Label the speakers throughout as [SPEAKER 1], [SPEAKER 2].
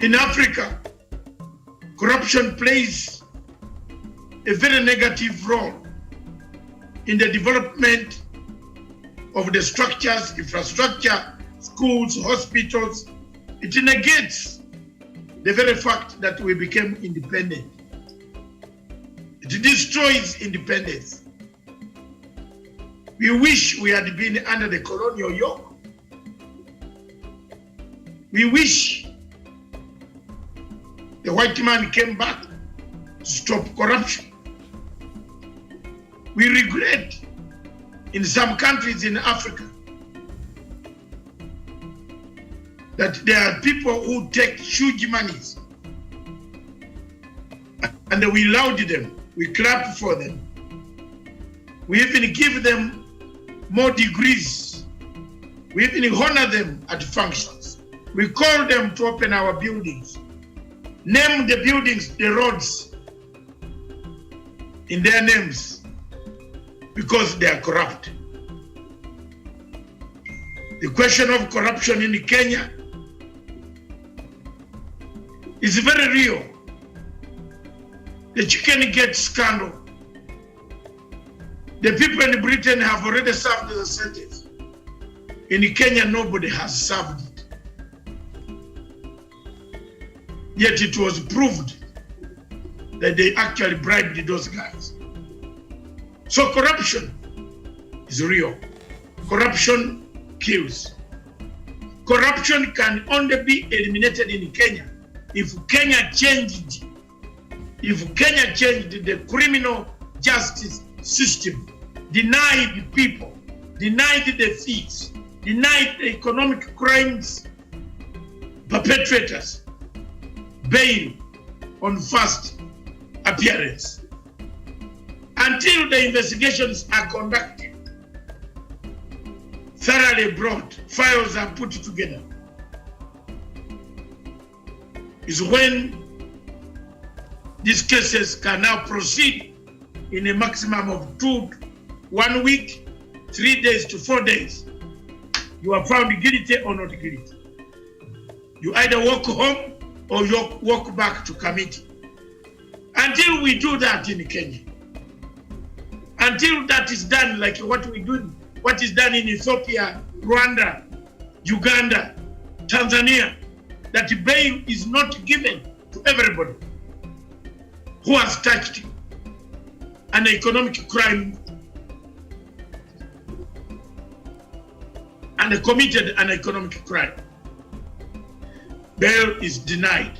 [SPEAKER 1] In Africa, corruption plays a very negative role in the development of the structures, infrastructure, schools, hospitals. It negates the very fact that we became independent. It destroys independence. We wish we had been under the colonial yoke. We wish the white man came back to stop corruption. We regret in some countries in Africa that there are people who take huge monies and we laud them, we clap for them. We even give them more degrees. We even honor them at functions. We call them to open our buildings. Name the buildings, the roads in their names because they are corrupt. The question of corruption in Kenya is very real. The chicken gate scandal. The people in Britain have already served the sentence. In Kenya, nobody has served it. Yet it was proved that they actually bribed those guys. So corruption is real. Corruption kills. Corruption can only be eliminated in Kenya if Kenya changed the criminal justice system, denied people, denied the thieves, denied the economic crimes perpetrators bail on first appearance. Until the investigations are conducted, thoroughly brought, files are put together, is when these cases can now proceed in a maximum of 1 week, 3 days to 4 days. You are found guilty or not guilty. You either walk home or you walk back to committee. Until we do that in Kenya, until that is done, like what is done in Ethiopia, Rwanda, Uganda, Tanzania, that bail is not given to everybody who has touched an economic crime and committed an economic crime. Bail is denied.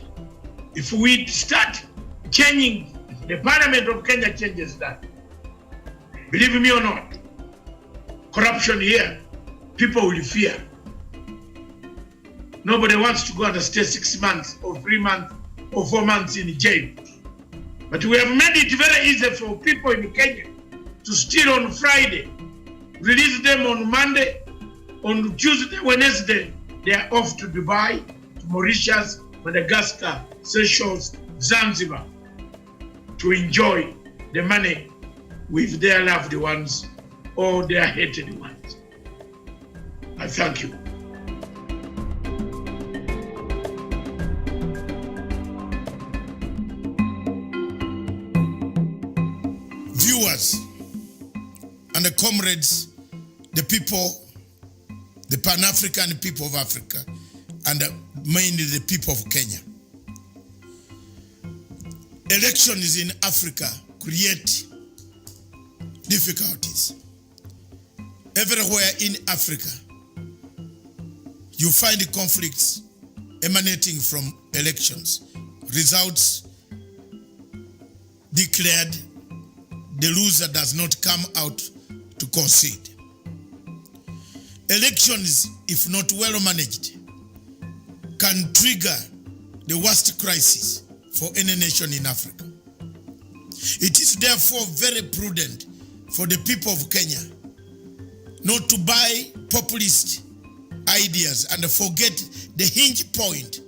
[SPEAKER 1] If we start changing, the Parliament of Kenya changes that. Believe me or not, corruption here, people will fear. Nobody wants to go and stay 6 months or 3 months or 4 months in jail. But we have made it very easy for people in Kenya to steal on Friday, release them on Monday, on Tuesday, Wednesday, they are off to Dubai, to Mauritius, Madagascar, Seychelles, Zanzibar, to enjoy the money with their loved ones or their hated ones. I thank you.
[SPEAKER 2] Viewers and the comrades, the people, the Pan-African people of Africa, and mainly the people of Kenya. Elections in Africa create difficulties. Everywhere in Africa, you find conflicts emanating from elections. Results declared, the loser does not come out to concede. Elections, if not well managed, can trigger the worst crisis for any nation in Africa. It is therefore very prudent for the people of Kenya not to buy populist ideas and forget the hinge point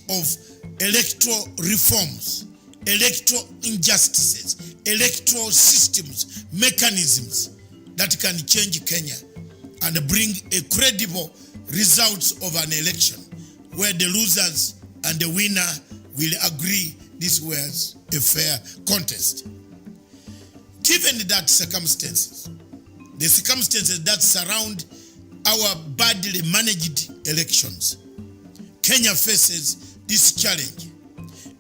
[SPEAKER 2] of electoral reforms, electoral injustices, electoral systems, mechanisms that can change Kenya and bring a credible results of an election where the losers and the winner will agree this was a fair contest. Given that circumstances, the circumstances that surround our badly managed elections, Kenya faces this challenge.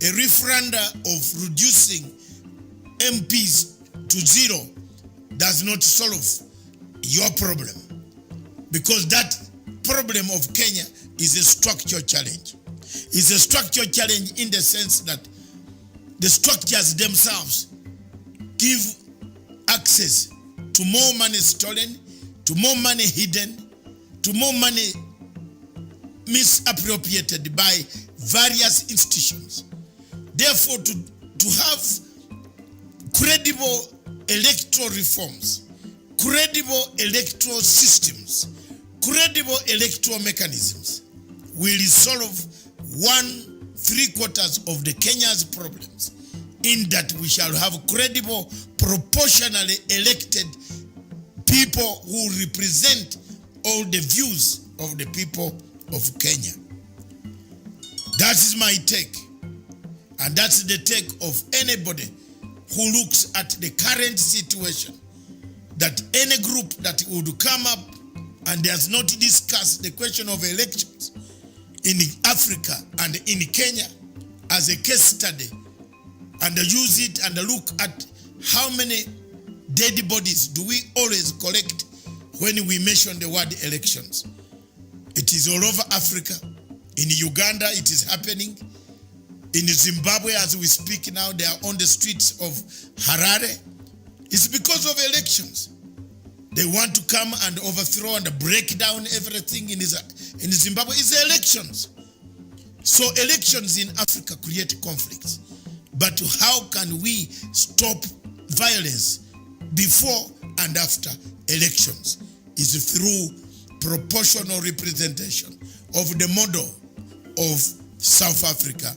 [SPEAKER 2] A referenda of reducing MPs to 0 does not solve your problem, because that problem of Kenya is a structural challenge. It's a structural challenge in the sense that the structures themselves give access to more money stolen, to more money hidden, to more money misappropriated by various institutions. Therefore, to have credible electoral reforms, credible electoral systems, credible electoral mechanisms will resolve 1/3 of the Kenya's problems, in that we shall have credible, proportionally elected people who represent all the views of the people of Kenya. That is my take. And that's the take of anybody who looks at the current situation, that any group that would come up and does not discuss the question of elections in Africa and in Kenya as a case study, and use it and look at how many dead bodies do we always collect when we mention the word elections. It is all over Africa. In Uganda, it is happening. In Zimbabwe, as we speak now, they are on the streets of Harare. It's because of elections. They want to come and overthrow and break down everything in Zimbabwe. It's elections. So elections in Africa create conflicts. But how can we stop violence before and after elections? Is through proportional representation of the model of South Africa,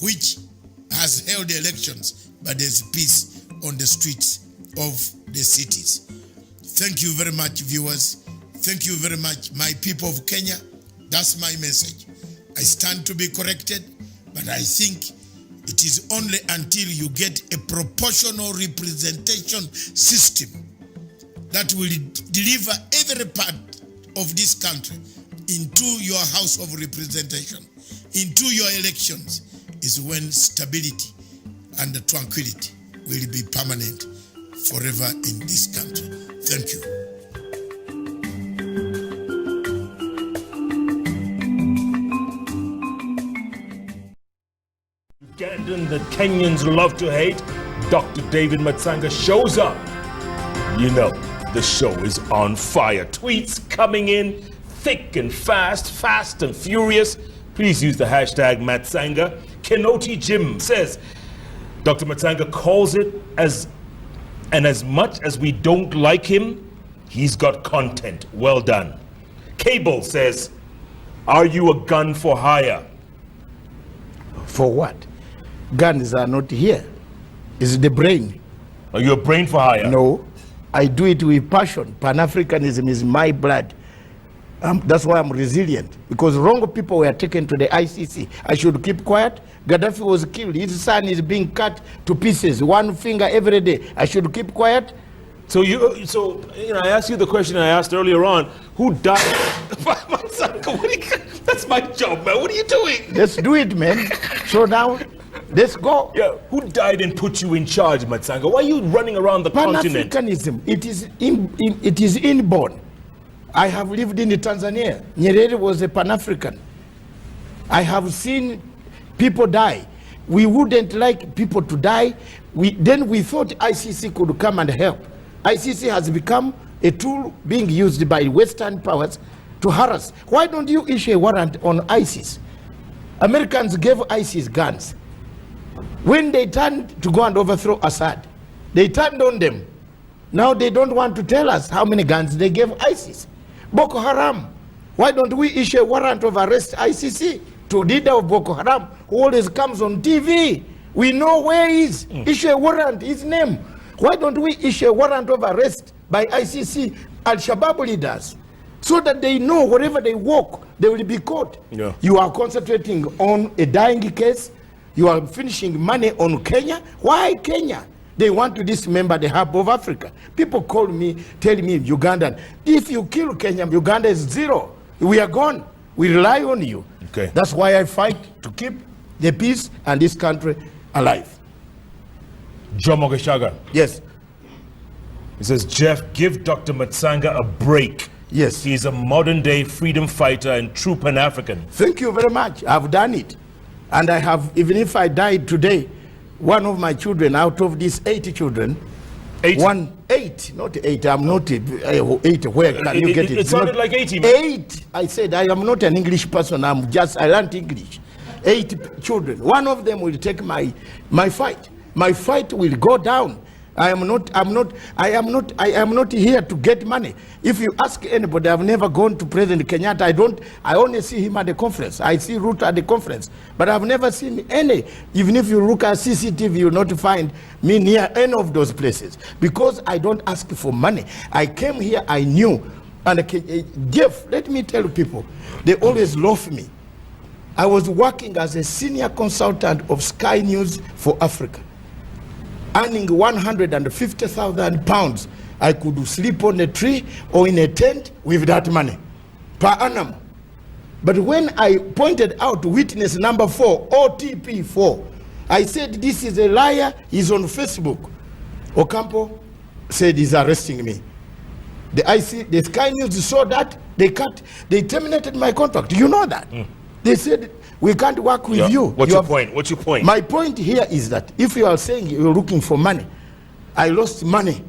[SPEAKER 2] which has held elections, but there's peace on the streets of the cities. Thank you very much, viewers. Thank you very much, my people of Kenya. That's my message. I stand to be corrected, but I think it is only until you get a proportional representation system that will deliver every part of this country into your house of representation, into your elections, is when stability and tranquility will be permanent forever in this country. Thank you.
[SPEAKER 3] Ugandan that Kenyans love to hate, Dr. David Matsanga shows up. You know, the show is on fire. Tweets coming in thick and fast, fast and furious. Please use the hashtag Matsanga. Kenoti Jim says, Dr. Matsanga calls it as much as we don't like him, he's got content. Well done. Cable says, are you a gun for hire?
[SPEAKER 4] For what? Guns are not here. It's the brain.
[SPEAKER 3] Are you a brain for hire?
[SPEAKER 4] No, I do it with passion. Pan-Africanism is my blood. That's why I'm resilient. Because wrong people were taken to the ICC. I should keep quiet. Gaddafi was killed. His son is being cut to pieces, one finger every day. I should keep quiet.
[SPEAKER 3] So I asked you the question I asked earlier on. Who died? That's my job, man. What are you doing?
[SPEAKER 4] Let's do it, man. So now, let's go.
[SPEAKER 3] Yeah. Who died and put you in charge, Matsanga? Why are you running around the continent?
[SPEAKER 4] Pan-Africanism, it is inborn. I have lived in Tanzania. Nyerere was a Pan-African. I have seen people die. We wouldn't like people to die. Then we thought ICC could come and help. ICC has become a tool being used by Western powers to harass. Why don't you issue a warrant on ISIS? Americans gave ISIS guns. When they turned to go and overthrow Assad, they turned on them. Now they don't want to tell us how many guns they gave ISIS. Boko Haram, why don't we issue a warrant of arrest ICC to leader of Boko Haram who always comes on TV? We know where he is. Issue a warrant, his name. Why don't we issue a warrant of arrest by ICC Al-Shabaab leaders? so that they know wherever they walk, they will be caught.
[SPEAKER 3] Yeah.
[SPEAKER 4] You are concentrating on a dying case. You are finishing money on Kenya. Why Kenya? They want to dismember the hub of Africa. People call me, tell me, Ugandan, if you kill Kenya, Uganda is zero. We are gone. We rely on you.
[SPEAKER 3] Okay.
[SPEAKER 4] That's why I fight to keep the peace and this country alive.
[SPEAKER 3] Jomo Geshaga.
[SPEAKER 4] Yes.
[SPEAKER 3] He says, Jeff, give Dr. Matsanga a break.
[SPEAKER 4] Yes.
[SPEAKER 3] He's a modern day freedom fighter and true Pan-African.
[SPEAKER 4] Thank you very much. I've done it. And I have, even if I died today, one of my children out of these 80 children, 8, not 8, I'm not 8, where can you get it?
[SPEAKER 3] It sounded like 80. Man.
[SPEAKER 4] 8, I said, I am not an English person, I learned English. 8 children, one of them will take my fight. My fight will go down. I am not here to get money. If you ask anybody, I've never gone to President Kenyatta. I only see him at the conference. I see Ruto at the conference, but I've never seen any. Even if you look at CCTV, you'll not find me near any of those places, because I don't ask for money. I came here, I knew. And Jeff, let me tell people, they always love me. I was working as a senior consultant of Sky News for Africa, earning 150,000 pounds. I could sleep on a tree or in a tent with that money per annum. But when I pointed out witness number 4, OTP 4, I said, this is a liar, he's on Facebook. Ocampo said he's arresting me. The Sky News saw that, they terminated my contract. You know that? They said, we can't work with you.
[SPEAKER 3] What's your point? What's your point?
[SPEAKER 4] My point here is that if you are saying you're looking for money, I lost money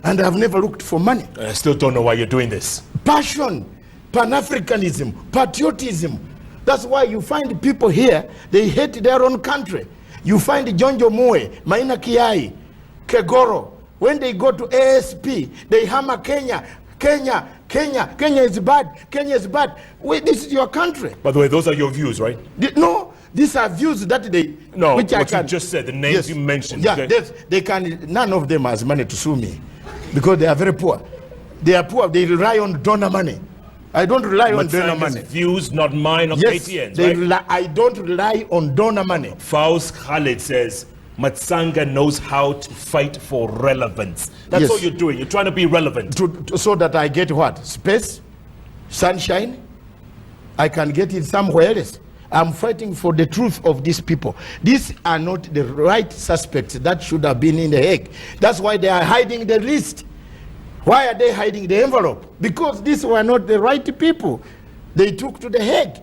[SPEAKER 4] and I've never looked for money.
[SPEAKER 3] I still don't know why you're doing this.
[SPEAKER 4] Passion, Pan-Africanism, patriotism. That's why you find people here, they hate their own country. You find Jonjo Moe, Maina Kiai, Kegoro, when they go to ASP, they hammer Kenya. Kenya is bad. Kenya is bad. Wait, this is your country.
[SPEAKER 3] By the way, those are your views, right?
[SPEAKER 4] No, these are views that they.
[SPEAKER 3] No,
[SPEAKER 4] which
[SPEAKER 3] what you just said, the names you mentioned.
[SPEAKER 4] Yeah,
[SPEAKER 3] okay?
[SPEAKER 4] they can. None of them has money to sue me, because they are very poor. They are poor. They rely on donor money. I don't rely on donor money.
[SPEAKER 3] Views, not mine, of KTN's, right?
[SPEAKER 4] I don't rely on donor money.
[SPEAKER 3] Faust Khalid says, Matsanga knows how to fight for relevance. That's all you're doing. You're trying to be relevant.
[SPEAKER 4] So that I get what? Space? Sunshine? I can get it somewhere else. I'm fighting for the truth of these people. These are not the right suspects that should have been in the Hague. That's why they are hiding the list. Why are they hiding the envelope? Because these were not the right people. They took to the Hague.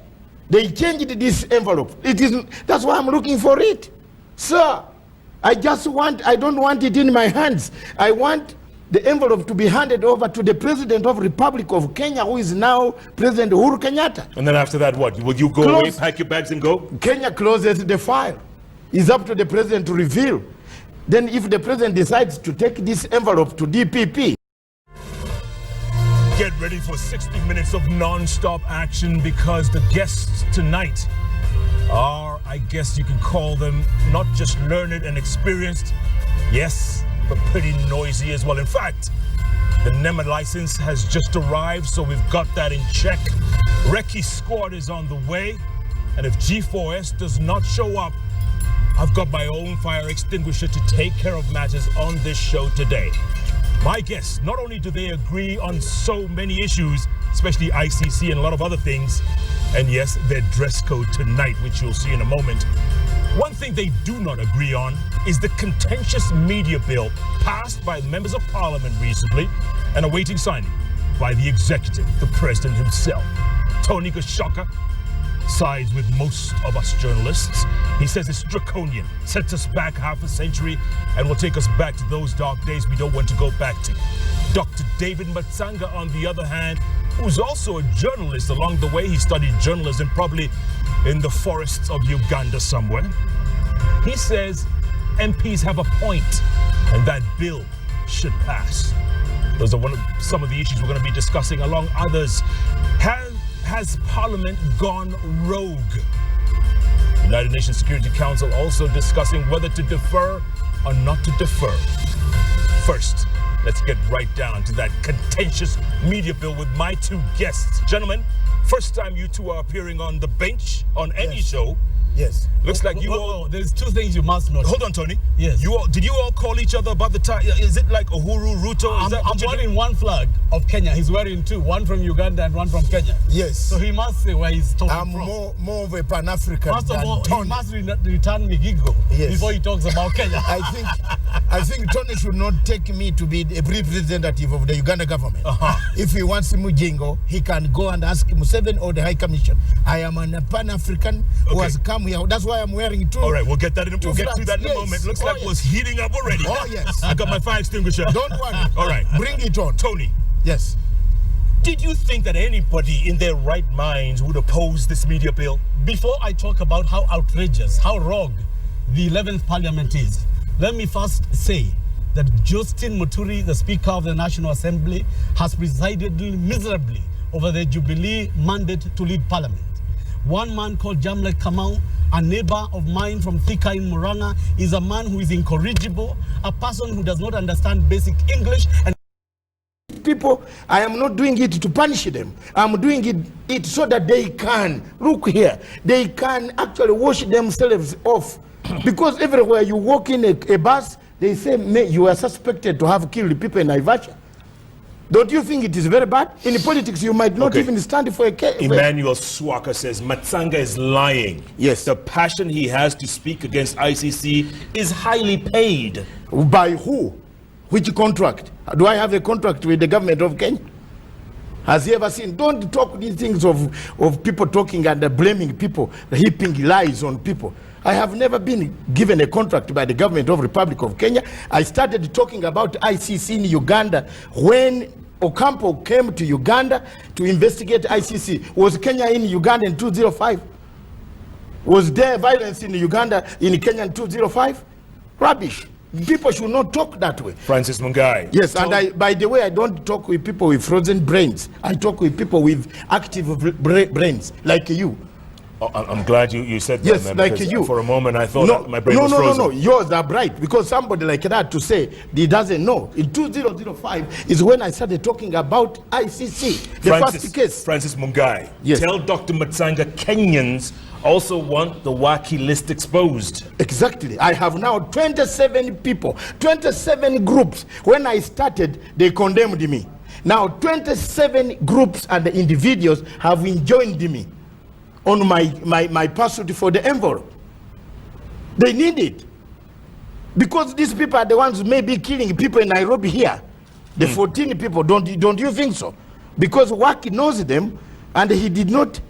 [SPEAKER 4] They changed this envelope. That's why I'm looking for it. Sir, I don't want it in my hands. I want the envelope to be handed over to the President of the Republic of Kenya, who is now President Uhuru Kenyatta.
[SPEAKER 3] And then after that, what? Will you go away, pack your bags and go?
[SPEAKER 4] Kenya closes the file. It's up to the President to reveal. Then if the President decides to take this envelope to DPP.
[SPEAKER 3] Get ready for 60 minutes of non-stop action, because the guests tonight are, I guess you can call them, not just learned and experienced, yes, but pretty noisy as well. In fact, the NEMA license has just arrived, so we've got that in check. Recce squad is on the way, and if G4S does not show up, I've got my own fire extinguisher to take care of matters on this show today. My guests, not only do they agree on so many issues, especially ICC and a lot of other things, and yes, their dress code tonight, which you'll see in a moment. One thing they do not agree on is the contentious media bill passed by members of parliament recently and awaiting signing by the executive, the president himself. Tony Gashoka sides with most of us journalists. He says it's draconian, sets us back half a century, and will take us back to those dark days we don't want to go back to. Dr. David Matsanga, on the other hand, who's also a journalist along the way. He studied journalism probably in the forests of Uganda somewhere. He says MPs have a point and that bill should pass. Those are some of the issues we're going to be discussing, along others. Has Parliament gone rogue? United Nations Security Council also discussing whether to defer or not to defer. First, let's get right down to that contentious media bill with my two guests. Gentlemen, first time you two are appearing on the bench on any show.
[SPEAKER 4] Yes.
[SPEAKER 3] Looks like you all...
[SPEAKER 5] There's two things you must know.
[SPEAKER 3] Hold on, Tony.
[SPEAKER 5] Yes.
[SPEAKER 3] Did you all call each other about the time? Is it like Uhuru, Ruto?
[SPEAKER 5] I'm wearing one flag of Kenya. He's wearing two, one from Uganda and one from Kenya.
[SPEAKER 4] Yes.
[SPEAKER 5] So he must say where he's talking
[SPEAKER 4] I'm
[SPEAKER 5] from.
[SPEAKER 4] more of a Pan-African.
[SPEAKER 5] First of all,
[SPEAKER 4] Tony.
[SPEAKER 5] he must return Migigo before he talks about Kenya.
[SPEAKER 4] I think Tony should not take me to be a representative of the Uganda government. If he wants Mujingo, he can go and ask Museveni or the High Commission. I am a Pan-African who has come here. That's why I'm wearing two.
[SPEAKER 3] All right, we'll get to that in a
[SPEAKER 4] Yes.
[SPEAKER 3] moment. Looks
[SPEAKER 4] Oh,
[SPEAKER 3] like
[SPEAKER 4] yes.
[SPEAKER 3] it was heating up already.
[SPEAKER 4] Oh, yes.
[SPEAKER 3] I got my fire extinguisher.
[SPEAKER 4] Don't worry.
[SPEAKER 3] All right.
[SPEAKER 4] Bring it on.
[SPEAKER 3] Tony,
[SPEAKER 4] Yes.
[SPEAKER 3] did you think that anybody in their right minds would oppose this media bill?
[SPEAKER 5] Before I talk about how outrageous, how wrong the 11th Parliament is, let me first say that Justin Muturi, the Speaker of the National Assembly, has presided miserably over the Jubilee mandate to lead Parliament. One man called Jamlet Kamau, a neighbor of mine from Thika in Muranga, is a man who is incorrigible, a person who does not understand basic English. And
[SPEAKER 4] People, I am not doing it to punish them. I'm doing it so that they can, look here, they can actually wash themselves off. Because everywhere you walk in a bus, they say, you are suspected to have killed people in Naivasha. Don't you think it is very bad? In politics, you might not even stand for a case.
[SPEAKER 3] Emmanuel Swaka says Matsanga is lying.
[SPEAKER 4] Yes.
[SPEAKER 3] The passion he has to speak against ICC is highly paid.
[SPEAKER 4] By who? Which contract? Do I have a contract with the government of Kenya? Has he ever seen? Don't talk these things of people talking and blaming people, heaping lies on people. I have never been given a contract by the government of Republic of Kenya. I started talking about ICC in Uganda when Ocampo came to Uganda to investigate ICC. Was Kenya in Uganda in 2005? Was there violence in Uganda, in Kenya in 2005? Rubbish. People should not talk that way.
[SPEAKER 3] Francis Mungai.
[SPEAKER 4] Yes, and by the way, I don't talk with people with frozen brains. I talk with people with active brains, like you.
[SPEAKER 3] Oh, I'm glad you said that,
[SPEAKER 4] Yes,
[SPEAKER 3] man,
[SPEAKER 4] like
[SPEAKER 3] because
[SPEAKER 4] you.
[SPEAKER 3] For a moment, I thought my brain was frozen.
[SPEAKER 4] No. Yours are bright, because somebody like that to say he doesn't know. In 2005 is when I started talking about ICC, the first case.
[SPEAKER 3] Francis Mungai.
[SPEAKER 4] Yes.
[SPEAKER 3] Tell Dr. Matsanga Kenyans also want the Waki list exposed.
[SPEAKER 4] Exactly. I have now 27 people, 27 groups. When I started, they condemned me. Now 27 groups and individuals have joined me on my pursuit for the envelope. They need it. Because these people are the ones who may be killing people in Nairobi here. The 14 people, don't you think so? Because Waki knows them, and he did not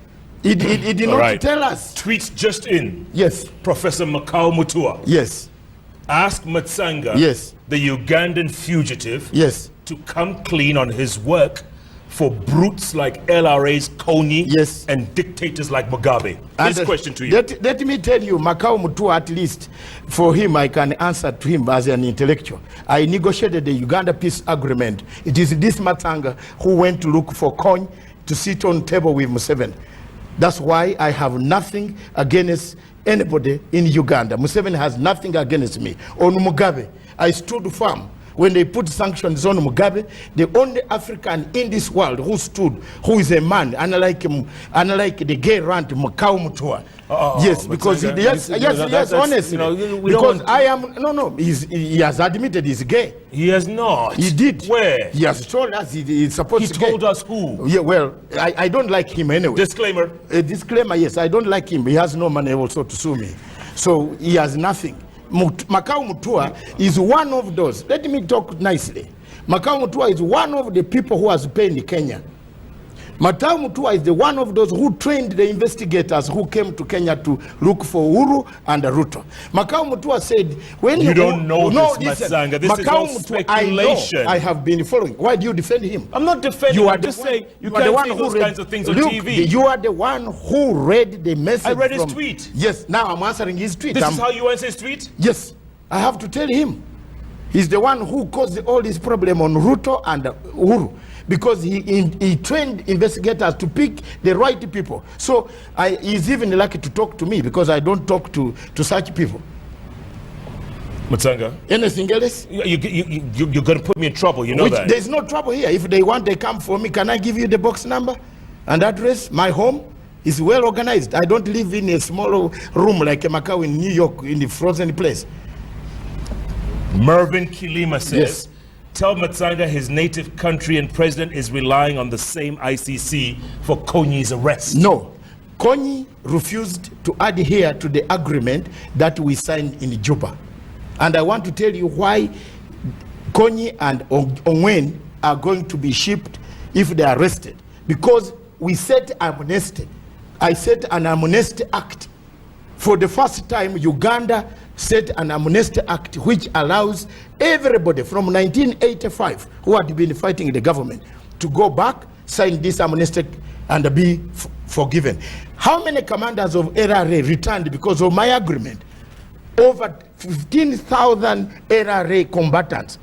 [SPEAKER 4] tell us.
[SPEAKER 3] Tweets just in.
[SPEAKER 4] Yes.
[SPEAKER 3] Professor Makau Mutua.
[SPEAKER 4] Yes.
[SPEAKER 3] Ask Matsanga,
[SPEAKER 4] Yes.
[SPEAKER 3] the Ugandan fugitive,
[SPEAKER 4] Yes.
[SPEAKER 3] to come clean on his work for brutes like LRA's Kony,
[SPEAKER 4] Yes.
[SPEAKER 3] and dictators like Mugabe. This question to you.
[SPEAKER 4] Let me tell you, Makau Mutua, at least for him, I can answer to him as an intellectual. I negotiated the Uganda peace agreement. It is this Matsanga who went to look for Kony to sit on table with Museveni. That's why I have nothing against anybody in Uganda. Museveni has nothing against me. On Mugabe, I stood firm. When they put sanctions on Mugabe, the only African in this world who stood, who is a man, unlike the gay rant Makau Mutua. Yes, because yes, honestly, because he has admitted he's gay.
[SPEAKER 3] He has not.
[SPEAKER 4] He did.
[SPEAKER 3] Where?
[SPEAKER 4] He has told us he's supposed
[SPEAKER 3] He
[SPEAKER 4] to.
[SPEAKER 3] told us who?
[SPEAKER 4] Yeah, well, I don't like him anyway.
[SPEAKER 3] Disclaimer.
[SPEAKER 4] A disclaimer, yes, I don't like him. He has no money also to sue me. So he has nothing. Makau Mutua is one of those. Let me talk nicely. Makau Mutua is one of the people who has paid in Kenya. Makau Mutua is the one of those who trained the investigators who came to Kenya to look for Uhuru and Ruto. Makau Mutua said, when
[SPEAKER 3] you don't know this, Matsanga. This is all
[SPEAKER 4] Mutua,
[SPEAKER 3] speculation.
[SPEAKER 4] I have been following. Why do you defend him?
[SPEAKER 3] I'm not defending
[SPEAKER 4] You
[SPEAKER 3] him.
[SPEAKER 4] are
[SPEAKER 3] I'm
[SPEAKER 4] the
[SPEAKER 3] just
[SPEAKER 4] one-
[SPEAKER 3] saying you
[SPEAKER 4] are the
[SPEAKER 3] can't
[SPEAKER 4] one
[SPEAKER 3] say
[SPEAKER 4] who
[SPEAKER 3] those
[SPEAKER 4] read-
[SPEAKER 3] kinds of things on
[SPEAKER 4] Look,
[SPEAKER 3] TV.
[SPEAKER 4] You are the one who read the message.
[SPEAKER 3] I read his
[SPEAKER 4] from-
[SPEAKER 3] tweet.
[SPEAKER 4] Yes, now I'm answering his tweet.
[SPEAKER 3] This is how you answer his tweet?
[SPEAKER 4] Yes, I have to tell him. He's the one who caused all this problem on Ruto and Uhuru, because he trained investigators to pick the right people. So he's even lucky to talk to me, because I don't talk to such people.
[SPEAKER 3] Matsanga,
[SPEAKER 2] Anything else?
[SPEAKER 3] you're going to put me in trouble, you know that.
[SPEAKER 2] There's no trouble here. If they want, they come for me. Can I give you the box number and address? My home is well organized. I don't live in a small room like a Macau in New York in the frozen place.
[SPEAKER 3] Mervyn Kilima says,
[SPEAKER 2] Yes.
[SPEAKER 3] tell Matsanga his native country and president is relying on the same ICC for Konyi's arrest.
[SPEAKER 2] No. Konyi refused to adhere to the agreement that we signed in Juba. And I want to tell you why Konyi and Ongwen are going to be shipped if they are arrested. Because we set amnesty. I set an amnesty act. For the first time, Uganda set an amnesty act which allows everybody from 1985 who had been fighting the government to go back, sign this amnesty and be forgiven. How many commanders of LRA returned because of my agreement? Over 15,000 LRA combatants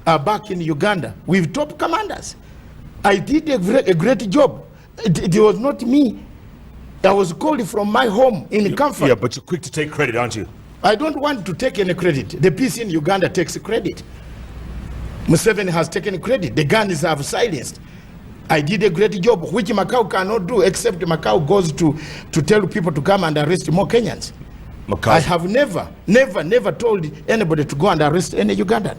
[SPEAKER 2] are back in Uganda with top commanders. I did a great job. It was not me. I was called from my home in comfort.
[SPEAKER 3] Yeah, but you're quick to take credit, aren't you?
[SPEAKER 2] I don't want to take any credit. The peace in Uganda takes credit. Museveni has taken credit. The guns have silenced. I did a great job, which Macau cannot do, except Macau goes to tell people to come and arrest more Kenyans.
[SPEAKER 3] Macau.
[SPEAKER 2] I have never told anybody to go and arrest any Ugandan.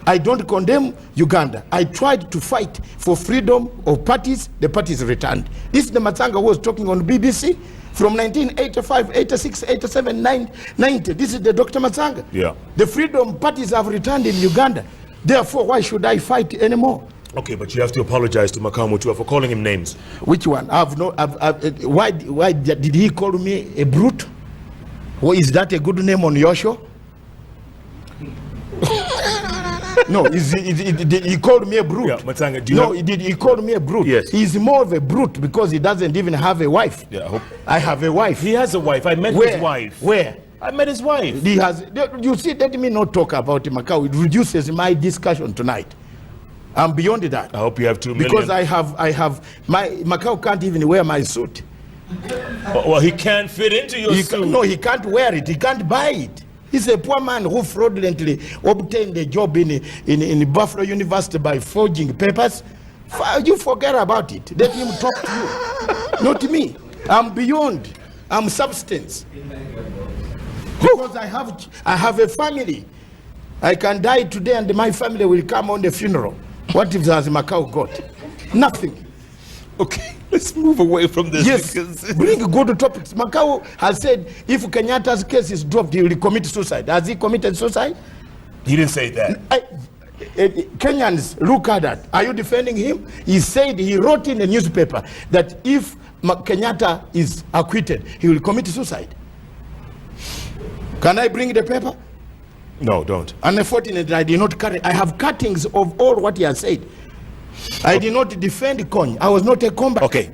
[SPEAKER 2] I don't condemn Uganda. I tried to fight for freedom of parties. The parties returned. This is the Matsanga was talking on BBC from 1985, 86, 87, 90. This is the Dr. Matsanga.
[SPEAKER 3] Yeah.
[SPEAKER 2] The freedom parties have returned in Uganda. Therefore, why should I fight anymore?
[SPEAKER 3] Okay, but you have to apologize to Macau Mutua for calling him names.
[SPEAKER 2] Which one? Why did he call me a brute? Or is that a good name on your show? No, he called me a brute.
[SPEAKER 3] Yeah, Matsanga, do you
[SPEAKER 2] No,
[SPEAKER 3] know?
[SPEAKER 2] he called me a brute.
[SPEAKER 3] Yes.
[SPEAKER 2] He's more of a brute because he doesn't even have a wife.
[SPEAKER 3] Yeah, I hope.
[SPEAKER 2] I have a wife.
[SPEAKER 3] He has a wife. I met
[SPEAKER 2] Where?
[SPEAKER 3] his wife.
[SPEAKER 2] Where?
[SPEAKER 3] I met his wife.
[SPEAKER 2] He has. You see, let me not talk about Macau. It reduces my discussion tonight. I'm beyond that.
[SPEAKER 3] I hope you have 2 million.
[SPEAKER 2] Because I have my Macau can't even wear my suit.
[SPEAKER 3] Well, he can't fit into your suit.
[SPEAKER 2] No, he can't wear it. He can't buy it. He's a poor man who fraudulently obtained a job in Buffalo University by forging papers. You forget about it. Let him talk to you. Not me. I'm beyond. I'm substance. Because I have a family. I can die today and my family will come on the funeral. What if has Macau got? Nothing.
[SPEAKER 3] Okay, let's move away from this.
[SPEAKER 2] Yes,
[SPEAKER 3] Because
[SPEAKER 2] bring good topics. Macau has said if Kenyatta's case is dropped, he will commit suicide. Has he committed suicide?
[SPEAKER 3] he didn't say that.
[SPEAKER 2] Kenyans, look at that. Are you defending him? He said, he wrote in a newspaper that if Kenyatta is acquitted, he will commit suicide. Can I bring the paper?
[SPEAKER 3] No, don't.
[SPEAKER 2] Unfortunately, I did not carry. I have cuttings of all what he has said. I did not defend Kony. I was not a combatant.
[SPEAKER 3] Okay,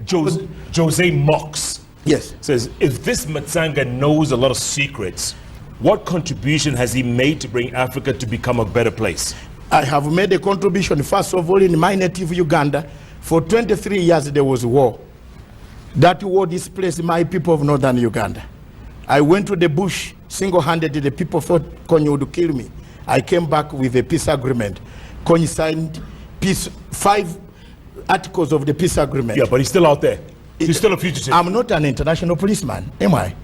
[SPEAKER 3] Jose Mox
[SPEAKER 2] Yes.
[SPEAKER 3] says, if this Matsanga knows a lot of secrets, what contribution has he made to bring Africa to become a better place?
[SPEAKER 2] I have made a contribution, first of all, in my native Uganda. For 23 years, there was war. That war displaced my people of northern Uganda. I went to the bush single-handedly. The people thought Kony would kill me. I came back with a peace agreement. Kony signed 5 articles of the peace agreement.
[SPEAKER 3] Yeah, but he's still out there. He's still a fugitive.
[SPEAKER 2] I'm not an international policeman, am I?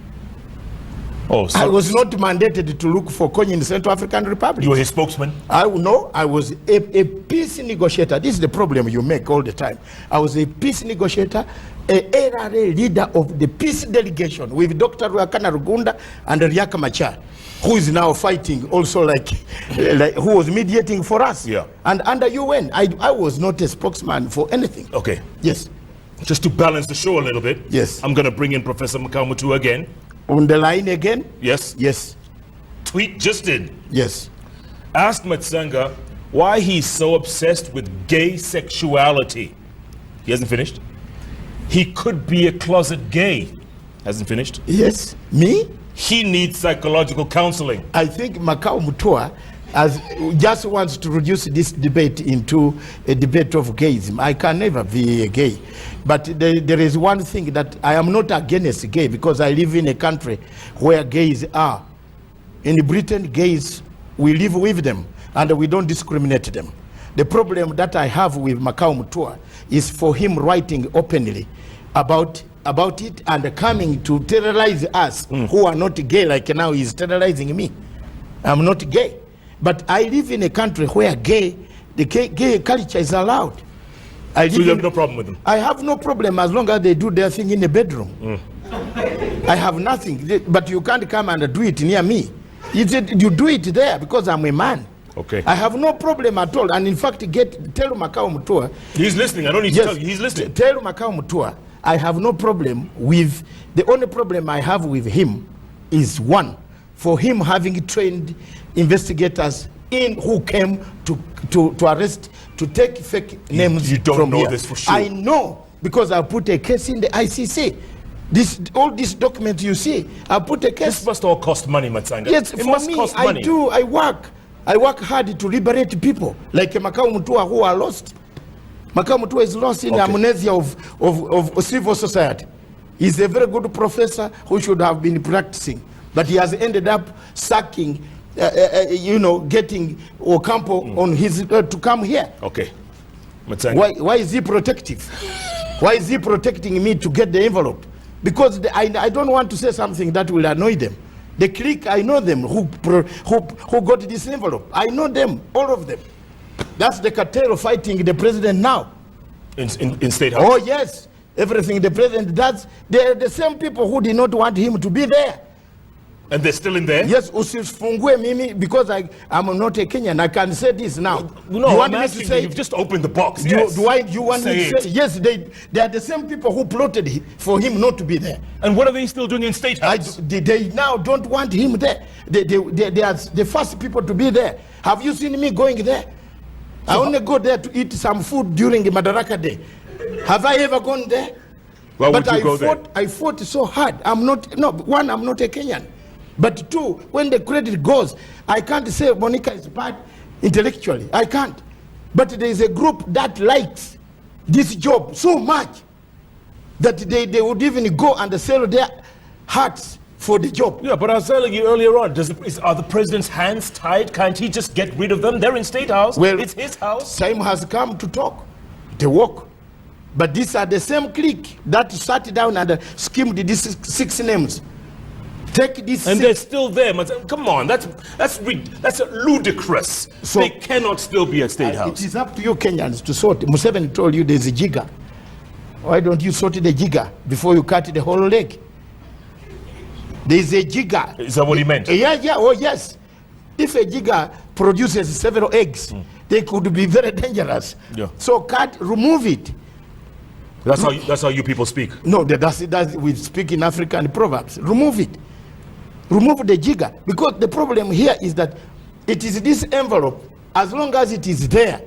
[SPEAKER 3] Oh, so
[SPEAKER 2] I was not mandated to look for Kony in the Central African Republic.
[SPEAKER 3] you were his spokesman?
[SPEAKER 2] I was a peace negotiator. This is the problem you make all the time. I was a peace negotiator, a LRA leader of the peace delegation with Dr. Ruakana Rugunda and Riek Machar, who is now fighting also like who was mediating for us.
[SPEAKER 3] Yeah.
[SPEAKER 2] And under UN, I was not a spokesman for anything.
[SPEAKER 3] Okay.
[SPEAKER 2] Yes.
[SPEAKER 3] Just to balance the show a little bit.
[SPEAKER 2] Yes.
[SPEAKER 3] I'm going to bring in Professor Macau Mutua again.
[SPEAKER 2] On the line again?
[SPEAKER 3] Yes.
[SPEAKER 2] Yes.
[SPEAKER 3] Tweet just in.
[SPEAKER 2] Yes.
[SPEAKER 3] Asked Matsanga why he's so obsessed with gay sexuality. He hasn't finished. He could be a closet gay. Hasn't finished.
[SPEAKER 2] Yes. Me?
[SPEAKER 3] He needs psychological counseling.
[SPEAKER 2] I think Macau Mutua just wants to reduce this debate into a debate of gayism. I can never be a gay. But there is one thing that I am not against gay because I live in a country where gays are
[SPEAKER 4] In Britain, gays, we live with them and we don't discriminate them. The problem that I have with Makau Mutua is for him writing openly about it and coming to terrorize us who are not gay, like now he's terrorizing me. I'm not gay. But I live in a country where the gay culture is allowed.
[SPEAKER 3] So you have no problem with them?
[SPEAKER 4] I have no problem as long as they do their thing in the bedroom. I have nothing, but you can't come and do it near me. You do it there because I'm a man.
[SPEAKER 3] Okay.
[SPEAKER 4] I have no problem at all. And in fact, tell Makau Mutua.
[SPEAKER 3] He's listening. I don't need to tell you. He's listening.
[SPEAKER 4] Tell Makau Mutua, I have no problem with, the only problem I have with him is one, for him having trained investigators who came to arrest, to take fake names.
[SPEAKER 3] You don't
[SPEAKER 4] from
[SPEAKER 3] know
[SPEAKER 4] here.
[SPEAKER 3] this for sure.
[SPEAKER 4] I know, because I put a case in the ICC. All these documents you see, I put a case.
[SPEAKER 3] This must all cost money, Matsanga.
[SPEAKER 4] Yes,
[SPEAKER 3] it
[SPEAKER 4] for
[SPEAKER 3] must
[SPEAKER 4] me,
[SPEAKER 3] cost money.
[SPEAKER 4] I work hard to liberate people, like Makau Mutua who are lost. Makau Mutua is lost in the amnesia of civil society. He's a very good professor who should have been practicing, but he has ended up sucking, getting Ocampo on his to come here.
[SPEAKER 3] Okay, Matsanga.
[SPEAKER 4] Why is he protective? Why is he protecting me to get the envelope? Because I don't want to say something that will annoy them. The clique, I know them who got this envelope. I know them, all of them. That's the cartel fighting the president now.
[SPEAKER 3] In State House?
[SPEAKER 4] Oh yes, everything the president does. They're the same people who did not want him to be there.
[SPEAKER 3] And they're still in there?
[SPEAKER 4] Yes, usifungue mimi, because I'm not a Kenyan. I can say this now.
[SPEAKER 3] No,
[SPEAKER 4] you want
[SPEAKER 3] I'm
[SPEAKER 4] me
[SPEAKER 3] asking
[SPEAKER 4] to say,
[SPEAKER 3] you've just opened the box.
[SPEAKER 4] You want me to say? Yes, they are the same people who plotted for him not to be there.
[SPEAKER 3] And what are they still doing in State House?
[SPEAKER 4] They now don't want him there. They are the first people to be there. Have you seen me going there? I only go there to eat some food during the Madaraka Day. Have I ever gone there?
[SPEAKER 3] Why would you go there?
[SPEAKER 4] I fought so hard. I'm not a Kenyan. But two, when the credit goes, I can't say Monica is bad intellectually. I can't. But there is a group that likes this job so much that they would even go and sell their hearts for the job.
[SPEAKER 3] Yeah, but I was telling you earlier on, are the president's hands tied? Can't he just get rid of them? They're in State House.
[SPEAKER 4] Well,
[SPEAKER 3] it's his house.
[SPEAKER 4] Time has come to talk. They walk. But these are the same clique that sat down and schemed these 6 names. Take this,
[SPEAKER 3] and they're still there. Come on, that's ludicrous. So they cannot still be at State House.
[SPEAKER 4] It is up to you Kenyans to sort. Museveni told you there's a jigger. Why don't you sort the jigger before you cut the whole leg? There's a jigger.
[SPEAKER 3] Is that what he meant?
[SPEAKER 4] Yeah. Oh yes. If a jigger produces several eggs, they could be very dangerous.
[SPEAKER 3] Yeah.
[SPEAKER 4] So remove it.
[SPEAKER 3] That's how you people speak.
[SPEAKER 4] No, that's we speak in African proverbs. Remove it. Remove the jigger, because the problem here is that it is this envelope. As long as it is there,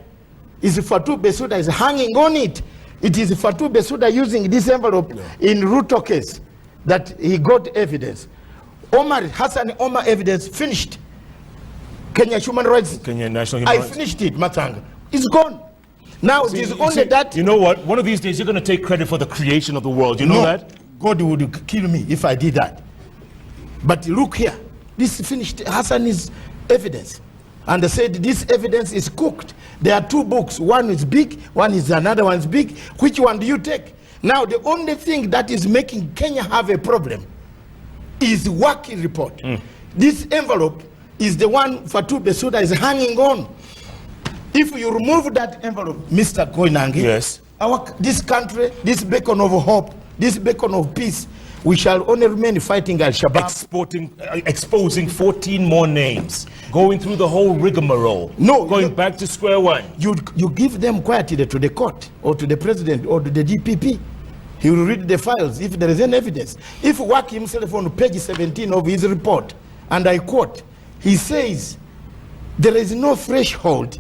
[SPEAKER 4] is Fatou Bensouda is hanging on it. It is Fatou Bensouda using this envelope in Ruto case that he got evidence. Hassan Omar evidence finished. Kenya Human Rights.
[SPEAKER 3] Kenya National Human Rights.
[SPEAKER 4] I finished it, Matanga. It's gone. Now it is only that.
[SPEAKER 3] You know what? One of these days you're going to take credit for the creation of the world. You know that?
[SPEAKER 4] God would kill me if I did that. But look here, this finished Hassan's evidence, and they said this evidence is cooked. There are 2 books. One is big, another one's big. Which one do you take? Now the only thing that is making Kenya have a problem is the working report. This envelope is the one Fatou Bensouda is hanging on. If you remove that envelope, Mr. Koinange,
[SPEAKER 3] yes,
[SPEAKER 4] this country, this beacon of hope, this beacon of peace, we shall only remain fighting Al-Shabaab.
[SPEAKER 3] Exposing 14 more names, going through the whole rigmarole, going back to square one.
[SPEAKER 4] You give them quietly to the court or to the president or to the DPP. He will read the files if there is any evidence. If Waki himself on page 17 of his report, and I quote, he says, there is no threshold,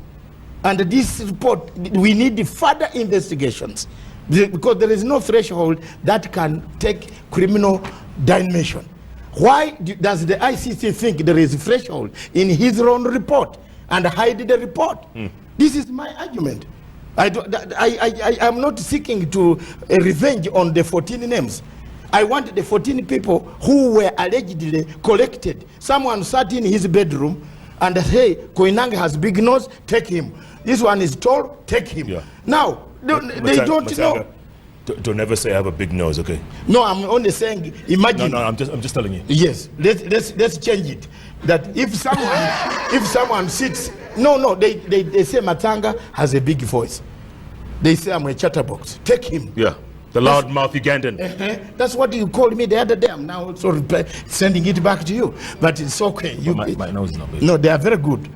[SPEAKER 4] and this report, we need further investigations. Because there is no threshold that can take criminal dimension. Why does the ICC think there is a threshold in his own report and hide the report? This is my argument. I am not seeking to revenge on the 14 names. I want the 14 people who were allegedly collected. Someone sat in his bedroom and said, hey, Koinange has big nose, take him. This one is tall, take him.
[SPEAKER 3] Yeah.
[SPEAKER 4] Now, they don't know.
[SPEAKER 3] Don't ever say I have a big nose, okay?
[SPEAKER 4] No, I'm only saying, imagine.
[SPEAKER 3] No, I'm just telling you.
[SPEAKER 4] Yes, let's change it. That if someone sits, they say Matsanga has a big voice. They say I'm a chatterbox. Take him.
[SPEAKER 3] Yeah, the loudmouth Ugandan.
[SPEAKER 4] That's what you called me the other day. I'm now also sending it back to you. But it's okay.
[SPEAKER 3] My nose is not big.
[SPEAKER 4] No, they are very good.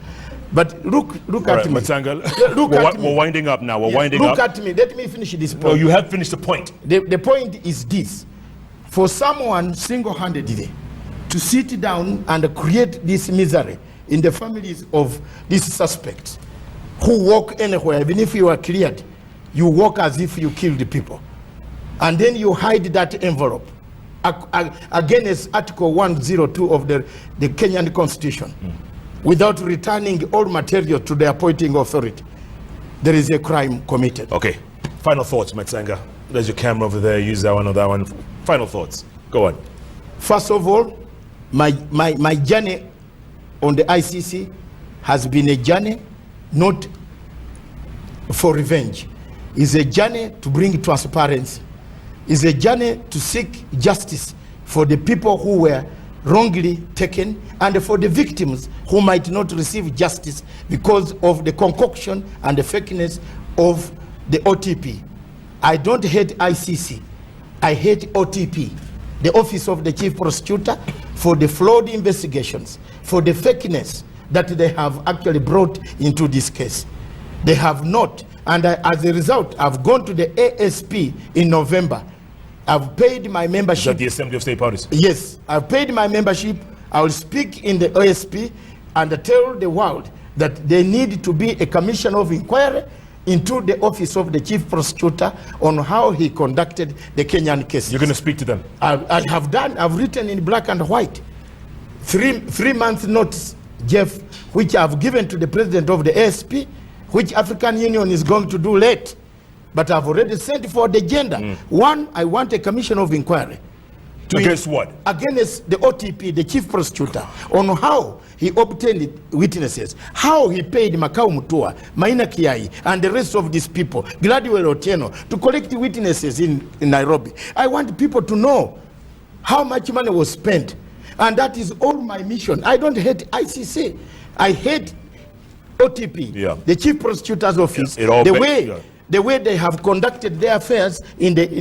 [SPEAKER 4] But look
[SPEAKER 3] All
[SPEAKER 4] at
[SPEAKER 3] right,
[SPEAKER 4] me.
[SPEAKER 3] Matsanga,
[SPEAKER 4] Look
[SPEAKER 3] we're winding up now. We're
[SPEAKER 4] Yes,
[SPEAKER 3] winding
[SPEAKER 4] look
[SPEAKER 3] up.
[SPEAKER 4] at me. Let me finish this point.
[SPEAKER 3] No, you have finished the point.
[SPEAKER 4] The point is this. For someone single-handedly to sit down and create this misery in the families of these suspects who walk anywhere, even if you are cleared, you walk as if you killed the people. And then you hide that envelope against Article 102 of the Kenyan Constitution without returning all material to the appointing authority. There is a crime committed.
[SPEAKER 3] Okay, final thoughts, Matsanga. There's your camera over there. Use that one or that one. Final thoughts. Go on.
[SPEAKER 4] First of all, my journey on the ICC has been a journey not for revenge. It's a journey to bring transparency. It's a journey to seek justice for the people who were wrongly taken and for the victims who might not receive justice because of the concoction and the fakeness of the OTP. I don't hate ICC. I hate OTP, the Office of the Chief Prosecutor, for the flawed investigations, for the fakeness that they have actually brought into this case. They have not. And as a result, I've gone to the ASP in November. I've paid my
[SPEAKER 3] Is
[SPEAKER 4] membership.
[SPEAKER 3] that the Assembly of State Parties?
[SPEAKER 4] Yes, I've paid my membership. I will speak in the ASP and tell the world that there need to be a commission of inquiry into the Office of the Chief Prosecutor on how he conducted the Kenyan cases.
[SPEAKER 3] You're going to speak to them?
[SPEAKER 4] I have done. I've written in black and white. Three months notice, Jeff, which I've given to the president of the ASP, which African Union is going to do late. But I've already sent for the agenda. One, I want a commission of inquiry.
[SPEAKER 3] Against what?
[SPEAKER 4] Against the OTP, the chief prosecutor, on how he obtained witnesses, how he paid Makau Mutua, Maina Kiai, and the rest of these people, Gladwell Otieno, to collect witnesses in Nairobi. I want people to know how much money was spent. And that is all my mission. I don't hate ICC. I hate OTP, the chief prosecutor's office, the way they have conducted their affairs in this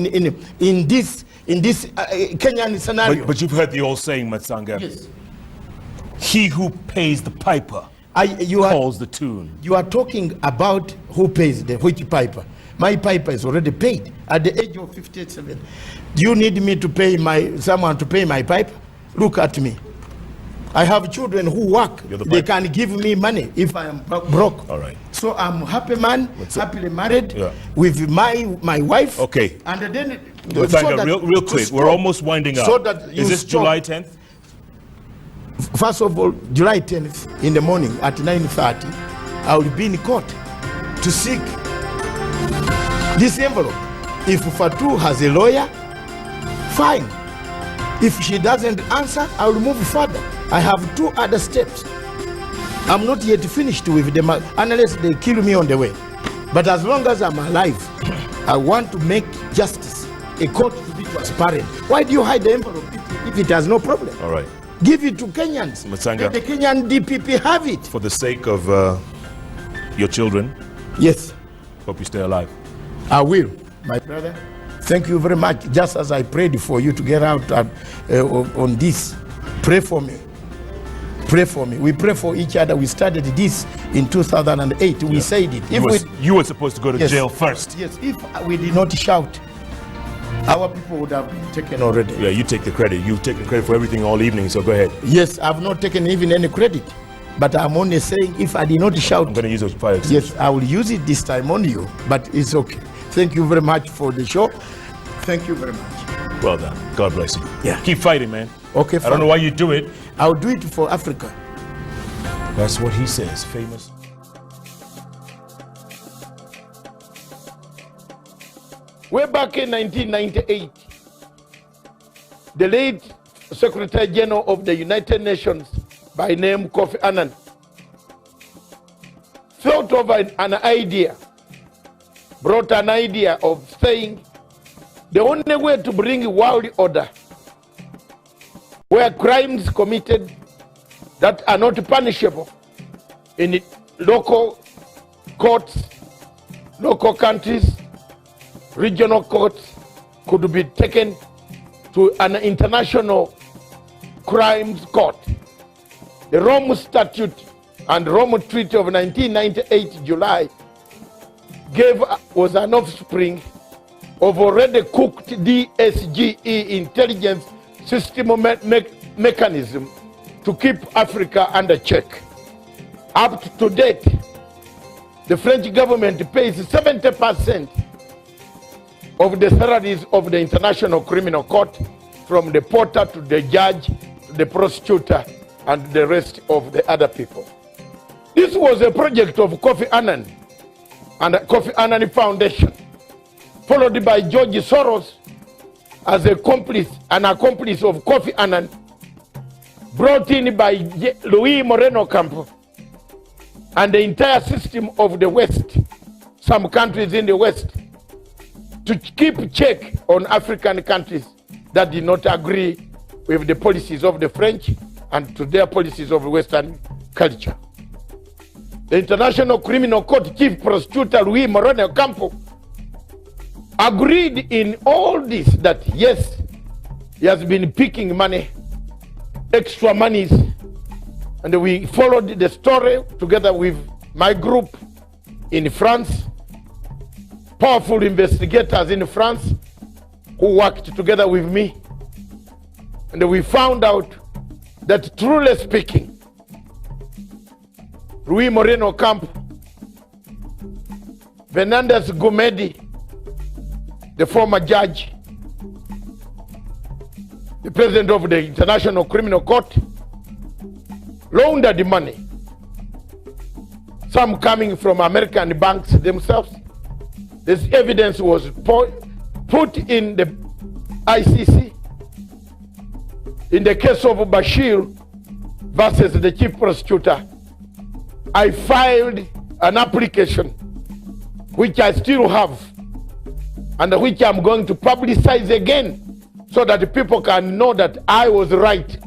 [SPEAKER 4] Kenyan scenario.
[SPEAKER 3] But you've heard the old saying, Matsanga.
[SPEAKER 4] Yes.
[SPEAKER 3] He who pays the piper calls the tune.
[SPEAKER 4] You are talking about who pays which piper. My piper is already paid at the age of 57. Do you need me to pay someone to pay my piper? Look at me. I have children who work. They can give me money if I am broke.
[SPEAKER 3] All right.
[SPEAKER 4] So I'm a happy man, happily married with my wife.
[SPEAKER 3] Okay.
[SPEAKER 4] And then
[SPEAKER 3] real quick, we're almost winding up.
[SPEAKER 4] So that
[SPEAKER 3] is this July 10th?
[SPEAKER 4] First of all, July 10th in the morning at 9:30, I will be in court to seek this envelope. If Fatu has a lawyer, fine. If she doesn't answer, I will move further. I have 2 other steps. I'm not yet finished with them unless they kill me on the way. But as long as I'm alive, I want to make justice, a court to be transparent. Why do you hide the envelope if it has no problem?
[SPEAKER 3] All right.
[SPEAKER 4] Give it to Kenyans.
[SPEAKER 3] Matsanga,
[SPEAKER 4] Let the Kenyan DPP have it.
[SPEAKER 3] for the sake of your children,
[SPEAKER 4] Yes,
[SPEAKER 3] hope you stay alive.
[SPEAKER 4] I will, my brother. Thank you very much. Just as I prayed for you to get out on this, pray for me. Pray for me. We pray for each other. We started this in 2008. We said it.
[SPEAKER 3] You were supposed to go to jail first.
[SPEAKER 4] Yes, if we did not shout, our people would have been taken already.
[SPEAKER 3] Yeah, you take the credit. You've taken credit for everything all evening, so go ahead.
[SPEAKER 4] Yes, I've not taken even any credit. But I'm only saying if I did not shout.
[SPEAKER 3] I'm going to use those fire.
[SPEAKER 4] Yes, I will use it this time on you, but it's okay. Thank you very much for the show. Thank you very much.
[SPEAKER 3] Well done. God bless you.
[SPEAKER 4] Yeah.
[SPEAKER 3] Keep fighting, man.
[SPEAKER 4] Okay,
[SPEAKER 3] I don't know why you do it.
[SPEAKER 4] I'll do it for Africa.
[SPEAKER 3] That's what he says, famous.
[SPEAKER 4] Way back in 1998, the late Secretary General of the United Nations by name Kofi Annan thought of an idea, brought an idea of saying the only way to bring world order where crimes committed that are not punishable in local courts, local countries, regional courts could be taken to an international crimes court. The Rome Statute and Rome Treaty of 1998 July was an offspring of already cooked DSGE intelligence system mechanism to keep Africa under check. Up to date, the French government pays 70% of the salaries of the International Criminal Court, from the porter to the judge, to the prosecutor, and the rest of the other people. This was a project of Kofi Annan and the Kofi Annan Foundation, followed by George Soros as an accomplice of Kofi Annan, brought in by Luis Moreno Ocampo and the entire system of the West, some countries in the West, to keep check on African countries that did not agree with the policies of the French and to their policies of Western culture. The International Criminal Court Chief Prosecutor Luis Moreno Ocampo agreed in all this that yes, he has been picking money, extra monies, and we followed the story together with my group in France, powerful investigators in France who worked together with me, and we found out that, truly speaking, Luis Moreno Ocampo, Fernandez Gumedi, the former judge, the president of the International Criminal Court, laundered money, some coming from American banks themselves. This evidence was put in the ICC. In the case of Bashir versus the chief prosecutor, I filed an application which I still have and which I'm going to publicize again so that people can know that I was right.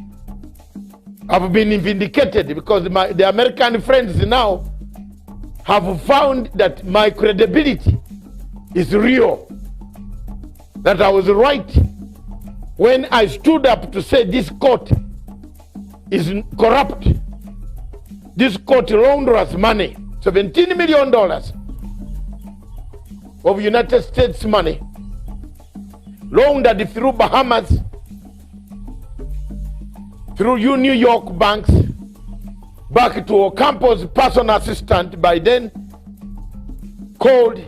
[SPEAKER 4] I've been vindicated because the American friends now have found that my credibility is real, that I was right when I stood up to say this court is corrupt. This court launders money, $17 million of United States money, laundered through Bahamas, through New York banks, back to Ocampo's personal assistant, by then called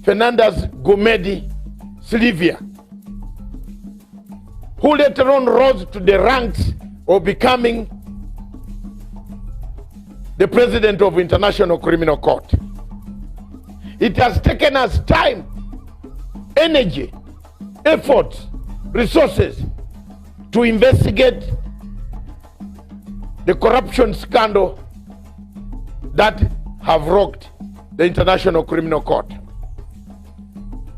[SPEAKER 4] Fernandez Gumedi Silvia, who later on rose to the ranks of becoming the president of International Criminal Court. It has taken us time, energy, effort, resources to investigate the corruption scandal that have rocked the International Criminal Court.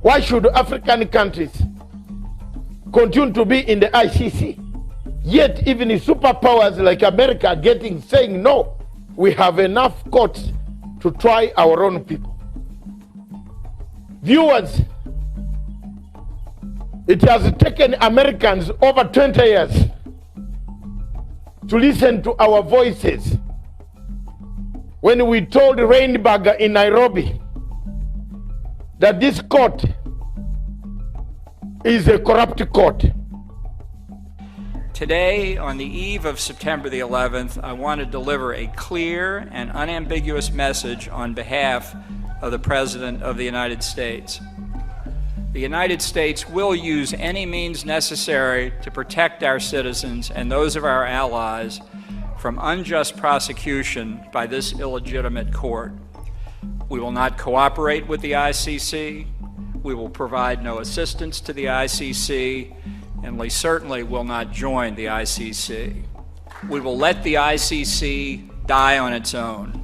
[SPEAKER 4] Why should African countries continue to be in the ICC, yet even the superpowers like America are saying no, we have enough courts to try our own people? Viewers, it has taken Americans over 20 years to listen to our voices when we told Reinberger in Nairobi that this court is a corrupt court.
[SPEAKER 6] Today, on the eve of September the 11th, I want to deliver a clear and unambiguous message on behalf of the President of the United States. The United States will use any means necessary to protect our citizens and those of our allies from unjust prosecution by this illegitimate court. We will not cooperate with the ICC. We will provide no assistance to the ICC, and we certainly will not join the ICC. We will let the ICC die on its own.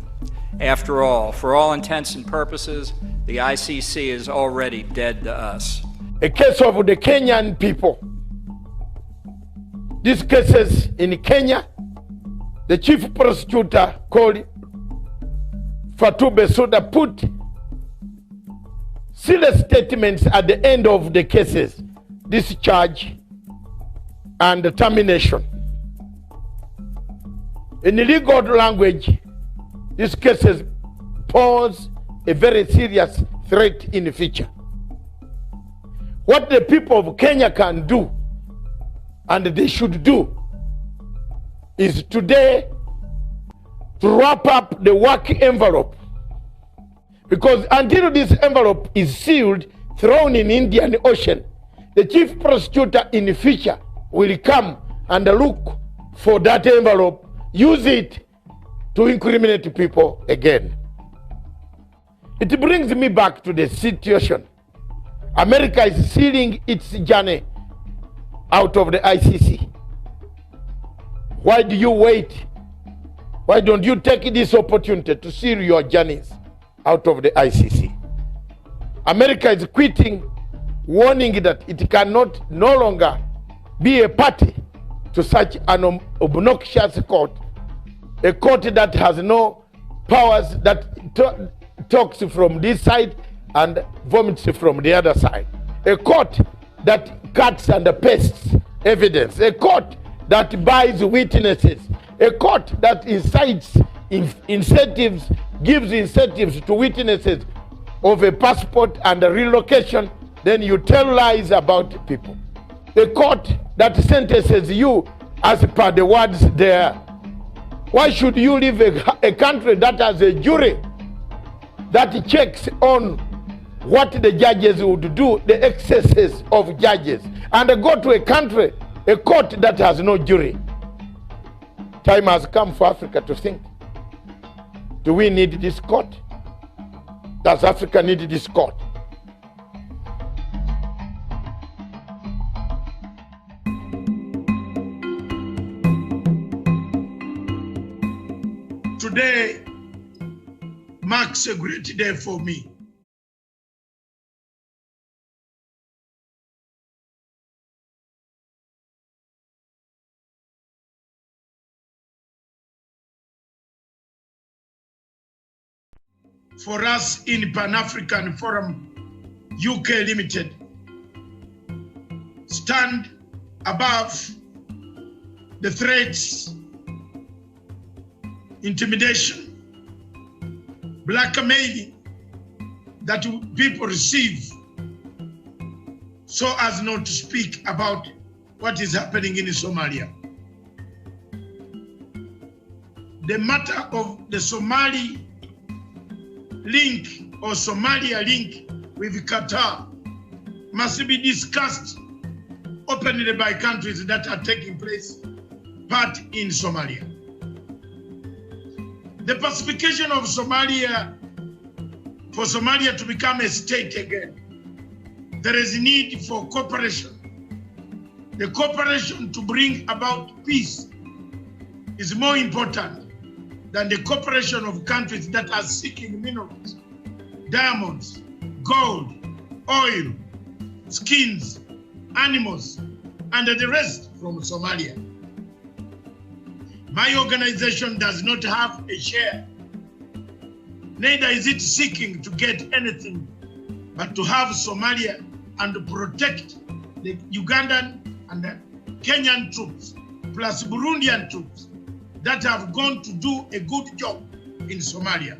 [SPEAKER 6] After all, for all intents and purposes, the ICC is already dead to us.
[SPEAKER 4] A case of the Kenyan people. These cases in Kenya, the chief prosecutor called Fatou Bensouda put serious statements at the end of the cases, discharge and termination. In legal language, these cases pose a very serious threat in the future. What the people of Kenya can do, and they should do, is today to wrap up the work envelope. Because until this envelope is sealed, thrown in Indian Ocean, the chief prosecutor in the future will come and look for that envelope, use it to incriminate people again. It brings me back to the situation. America is sealing its journey out of the ICC. Why do you wait? Why don't you take this opportunity to seal your journeys out of the ICC? America is quitting, warning that it cannot no longer be a party to such an obnoxious court, a court that has no powers, that talks from this side and vomits from the other side, a court that cuts and pastes evidence, a court that buys witnesses, a court that incites incentives, gives incentives to witnesses of a passport and a relocation, then you tell lies about people. A court that sentences you as per the words there. Why should you leave a country that has a jury that checks on what the judges would do, the excesses of judges, and go to a country, a court that has no jury? Time has come for Africa to think. Do we need this court? Does Africa need this court?
[SPEAKER 1] Today marks a great day for me. For us in Pan-African Forum UK Limited, stand above the threats, intimidation, blackmailing that people receive so as not to speak about what is happening in Somalia. The matter of the Somali link or Somalia link with Qatar must be discussed openly by countries that are taking part in Somalia. The pacification of Somalia, for Somalia to become a state again, there is need for cooperation. The cooperation to bring about peace is more important than the cooperation of countries that are seeking minerals, diamonds, gold, oil, skins, animals, and the rest from Somalia. My organization does not have a share, neither is it seeking to get anything, but to have Somalia and to protect the Ugandan and the Kenyan troops, plus Burundian troops that have gone to do a good job in Somalia.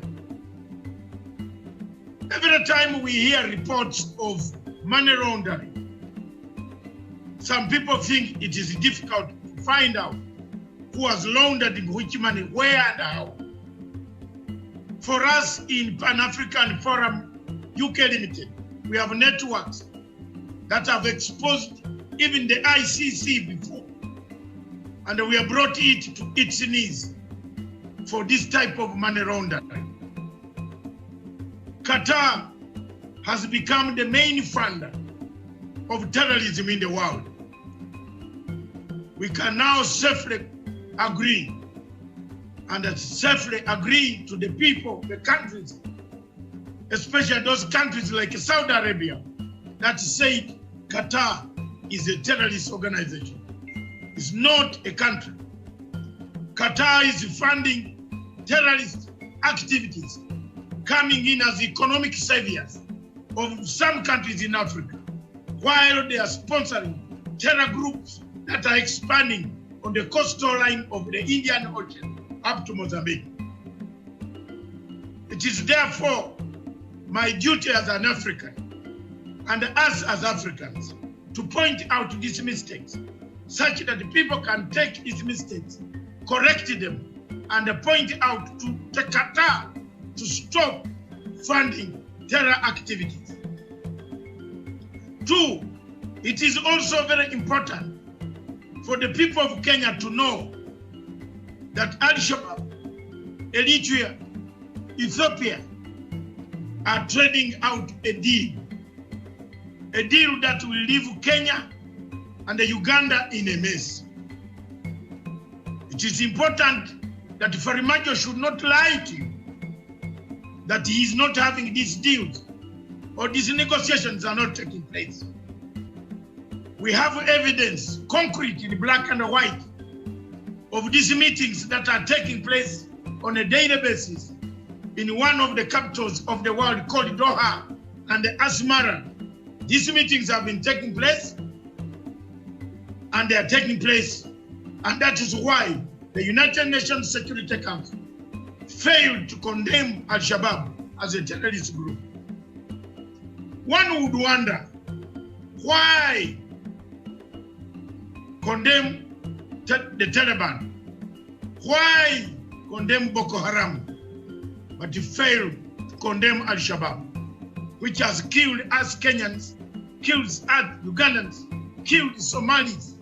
[SPEAKER 1] Every time we hear reports of money laundering, some people think it is difficult to find out who has laundered which money, where and how. For us in Pan-African Forum UK Limited, we have networks that have exposed even the ICC before, and we have brought it to its knees for this type of money laundering. Qatar has become the main funder of terrorism in the world. we can now safely agree and safely agree to the people, the countries, especially those countries like Saudi Arabia that said Qatar is a terrorist organization. It's not a country. Qatar is funding terrorist activities, coming in as economic saviors of some countries in Africa, while they are sponsoring terror groups that are expanding on the coastal line of the Indian Ocean up to Mozambique. It is therefore my duty as an African and us as Africans to point out these mistakes such that the people can take these mistakes, correct them, and point out to Qatar to stop funding terror activities. 2, it is also very important for the people of Kenya to know that Al-Shabaab, Eritrea, Ethiopia are trading out a deal that will leave Kenya and Uganda in a mess. It is important that Farimajo should not lie to you that he is not having these deals or these negotiations are not taking place. We have evidence, concrete in black and white, of these meetings that are taking place on a daily basis in one of the capitals of the world called Doha and Asmara. These meetings have been taking place and they are taking place, and that is why the United Nations Security Council failed to condemn Al-Shabaab as a terrorist group. One would wonder why condemn the Taliban, why condemn Boko Haram, but failed to condemn Al-Shabaab, which has killed us Kenyans, killed us Ugandans, killed Somalis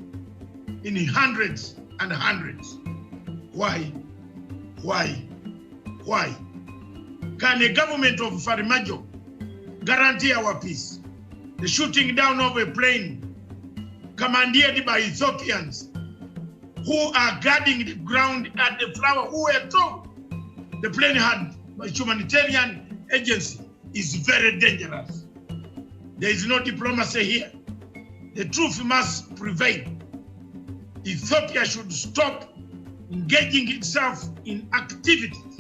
[SPEAKER 1] in hundreds and hundreds. Why? Why? Why? Can a government of Farimajo guarantee our peace? The shooting down of a plane commandeered by Ethiopians who are guarding the ground at the flower, who were told the plane had a humanitarian agency, is very dangerous. There is no diplomacy here. The truth must prevail. Ethiopia should stop engaging itself in activities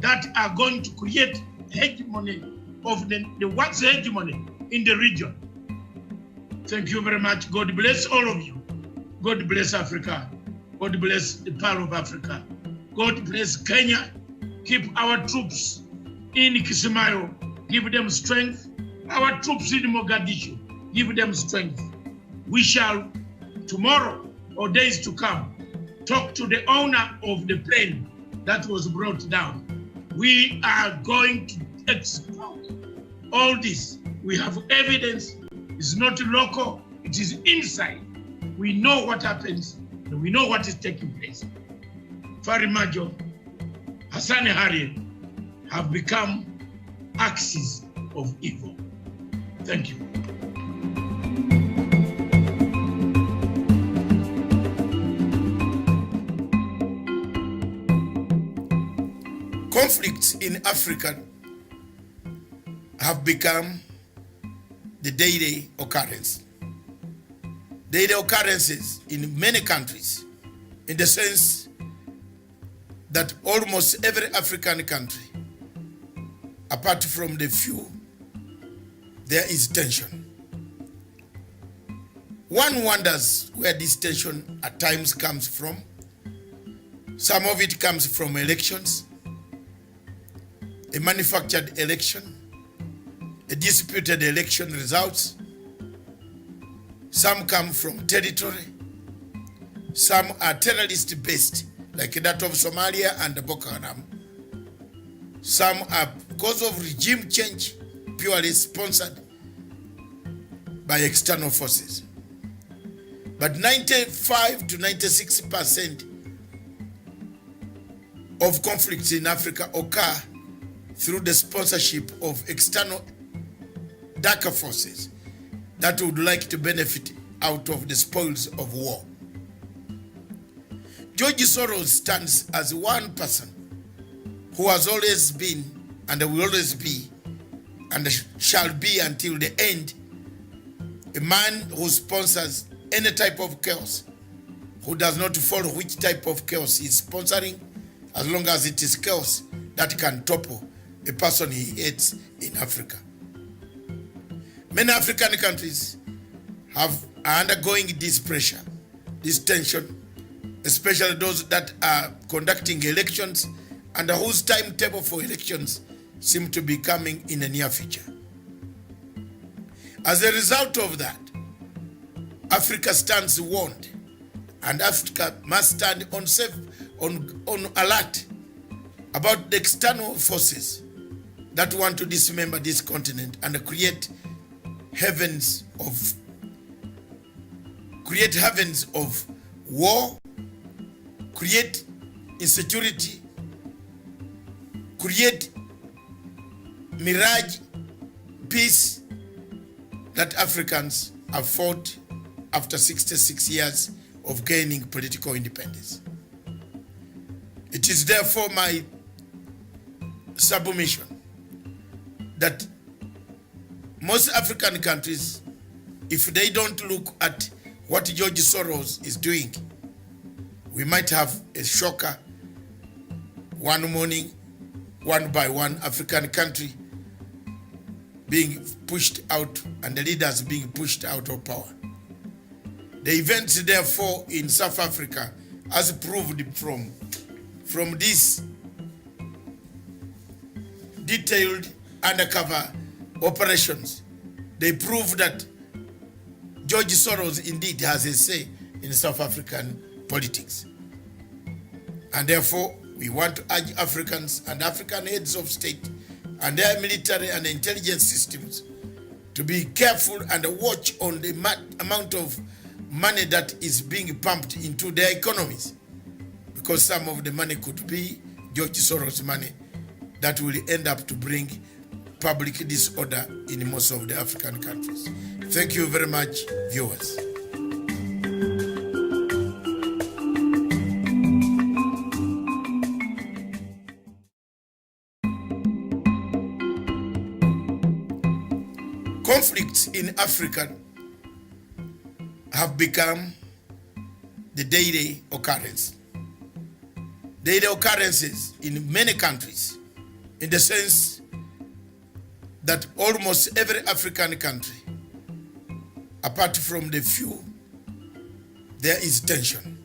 [SPEAKER 1] that are going to create hegemony of the world's hegemony in the region. Thank you very much. God bless all of you. God bless Africa. God bless the Pearl of Africa. God bless Kenya. Keep our troops in Kismayo. Give them strength. Our troops in Mogadishu. Give them strength. We shall, tomorrow or days to come, talk to the owner of the plane that was brought down. We are going to expose all this. We have evidence. It's not local, it is inside. We know what happens and we know what is taking place. Farimajo, Hassan Hari have become axes of evil. Thank you.
[SPEAKER 2] Conflicts in Africa have become the daily occurrence. Daily occurrences in many countries, in the sense that almost every African country, apart from the few, there is tension. One wonders where this tension at times comes from. Some of it comes from elections, a manufactured election, a disputed election results. Some come from territory. Some are terrorist based, like that of Somalia and Boko Haram. Some are because of regime change, purely sponsored by external forces. But 95 to 96% of conflicts in Africa occur through the sponsorship of external darker forces that would like to benefit out of the spoils of war. George Soros stands as one person who has always been and will always be and shall be until the end, a man who sponsors any type of chaos, who does not follow which type of chaos he's sponsoring, as long as it is chaos that can topple a person he hates in Africa. Many African countries are undergoing this pressure, this tension, especially those that are conducting elections and whose timetable for elections seem to be coming in the near future. As a result of that, Africa stands warned, and Africa must stand on alert about the external forces that want to dismember this continent and create heavens of war, create insecurity, create mirage peace that Africans have fought after 66 years of gaining political independence. It is therefore my submission that most African countries, if they don't look at what George Soros is doing, we might have a shocker one morning, one by one African country being pushed out and the leaders being pushed out of power. The events therefore in South Africa, as proved from these detailed undercover operations, they prove that George Soros indeed has a say in South African politics. And therefore, we want to urge Africans and African heads of state and their military and intelligence systems to be careful and watch on the amount of money that is being pumped into their economies, because some of the money could be George Soros money that will end up to bring public disorder in most of the African countries. Thank you very much, viewers. Conflicts in Africa have become the daily occurrence. Daily occurrences in many countries, in the sense that almost every African country, apart from the few, there is tension.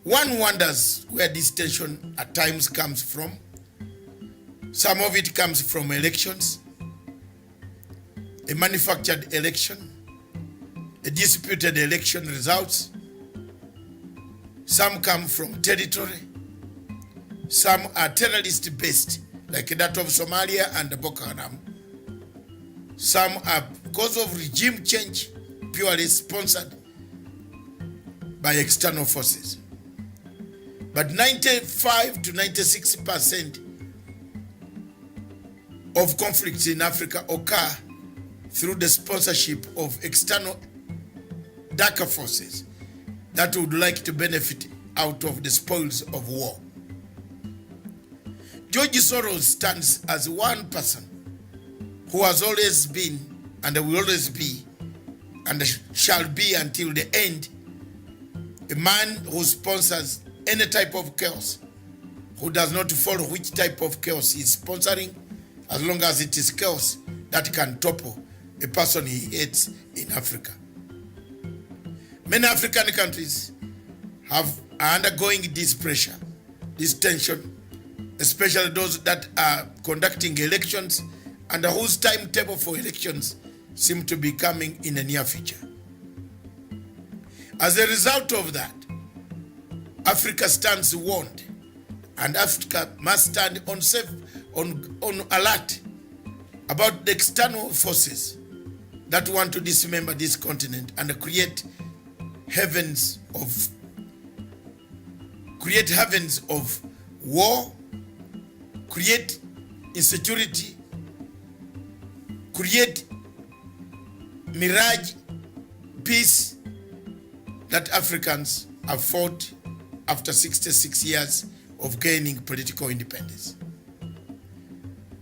[SPEAKER 2] One wonders where this tension at times comes from. Some of it comes from elections, a manufactured election, a disputed election results. Some come from territory. Some are terrorist-based, like that of Somalia and Boko Haram. Some are because of regime change, purely sponsored by external forces. But 95 to 96% of conflicts in Africa occur through the sponsorship of external darker forces that would like to benefit out of the spoils of war. George Soros stands as one person who has always been and will always be and shall be until the end, a man who sponsors any type of chaos, who does not follow which type of chaos he is sponsoring, as long as it is chaos that can topple a person he hates in Africa. Many African countries are undergoing this pressure, this tension, especially those that are conducting elections and whose timetable for elections seem to be coming in the near future. As a result of that, Africa stands warned, and Africa must stand on alert about the external forces that want to dismember this continent and create heavens of war, create insecurity, create mirage peace that Africans have fought after 66 years of gaining political independence.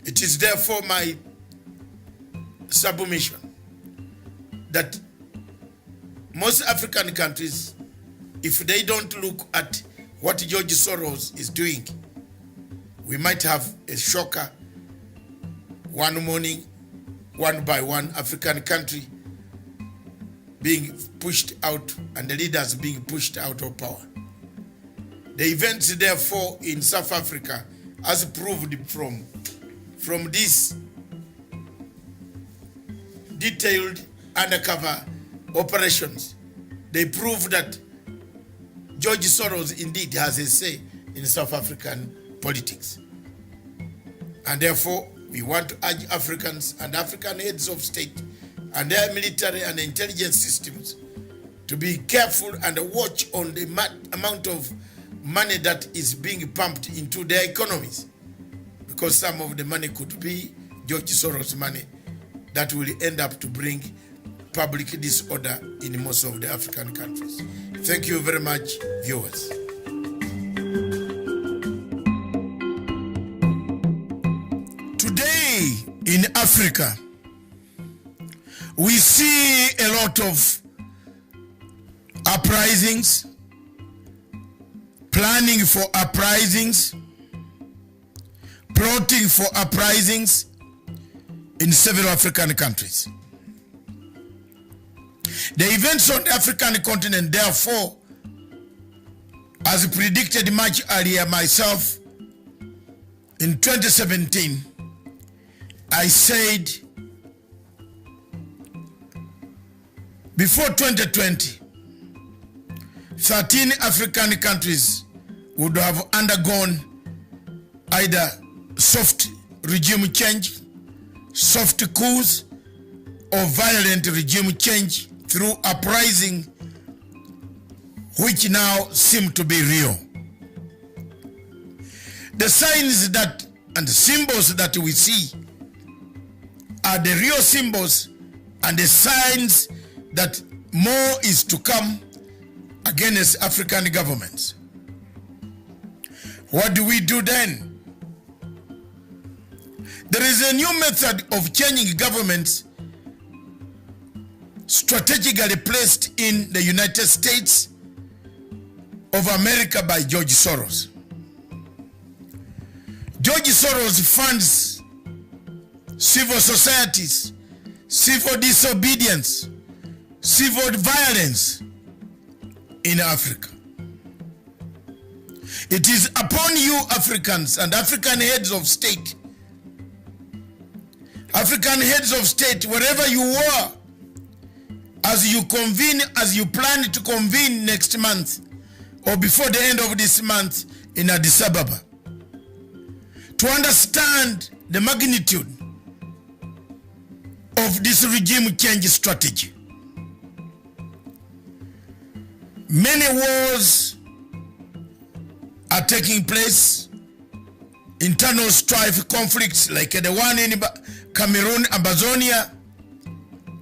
[SPEAKER 2] It is therefore my submission that most African countries, if they don't look at what George Soros is doing, we might have a shocker one morning, one by one African country being pushed out and the leaders being pushed out of power. The events therefore in South Africa, as proved from these detailed undercover operations, they prove that George Soros indeed has a say in South African politics. And therefore, we want to urge Africans and African heads of state and their military and intelligence systems to be careful and watch on the amount of money that is being pumped into their economies, because some of the money could be George Soros money that will end up to bring public disorder in most of the African countries. Thank you very much, viewers. Today in Africa, we see a lot of uprisings, planning for uprisings, plotting for uprisings in several African countries. The events on the African continent, therefore, as predicted much earlier myself, in 2017, I said, before 2020, 13 African countries would have undergone either soft regime change, soft coups, or violent regime change through uprising, which now seem to be real. The signs that and the symbols that we see are the real symbols and the signs that more is to come against African governments. What do we do then? There is a new method of changing governments strategically placed in the United States of America by George Soros. George Soros funds civil societies, civil disobedience, civil violence in Africa. It is upon you, Africans and African heads of state, wherever you are, as you plan to convene next month or before the end of this month in Addis Ababa, to understand the magnitude of this regime change strategy. Many wars are taking place, internal strife conflicts like the one in Cameroon, Amazonia,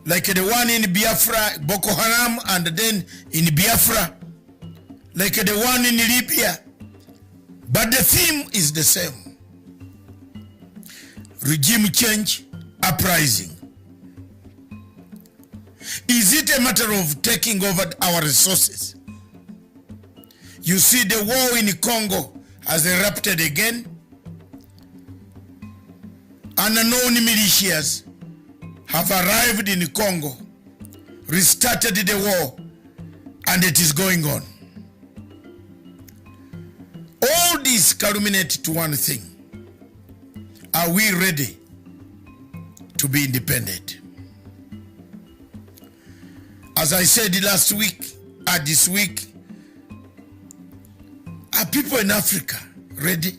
[SPEAKER 2] like the one in Biafra, Boko Haram, and then in Biafra, like the one in Libya. But the theme is the same. Regime change, uprising. Is it a matter of taking over our resources? You see, the war in Congo has erupted again. Unknown militias have arrived in Congo, restarted the war, and it is going on. All these culminate to one thing. Are we ready to be independent? As I said last week, this week, are people in Africa ready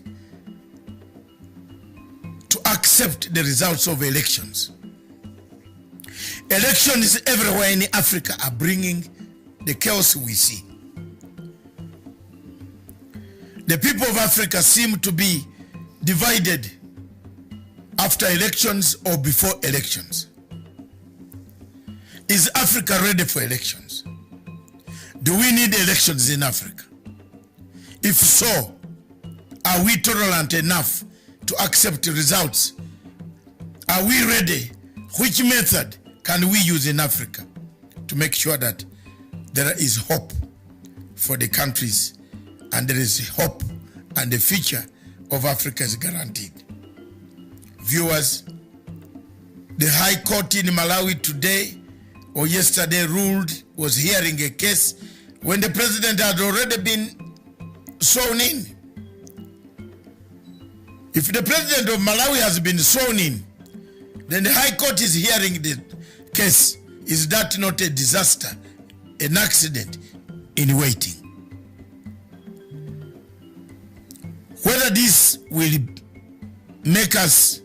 [SPEAKER 2] to accept the results of elections? Elections everywhere in Africa are bringing the chaos we see. The people of Africa seem to be divided after elections or before elections. Is Africa ready for elections? Do we need elections in Africa? If so, are we tolerant enough to accept results? Are we ready? Which method can we use in Africa to make sure that there is hope for the countries and there is hope and the future of Africa is guaranteed? Viewers, the High Court in Malawi today or yesterday was hearing a case when the president had already been sworn in. If the president of Malawi has been sworn in, then the High Court is hearing the case. Is that not a disaster, an accident in waiting? Whether this will make us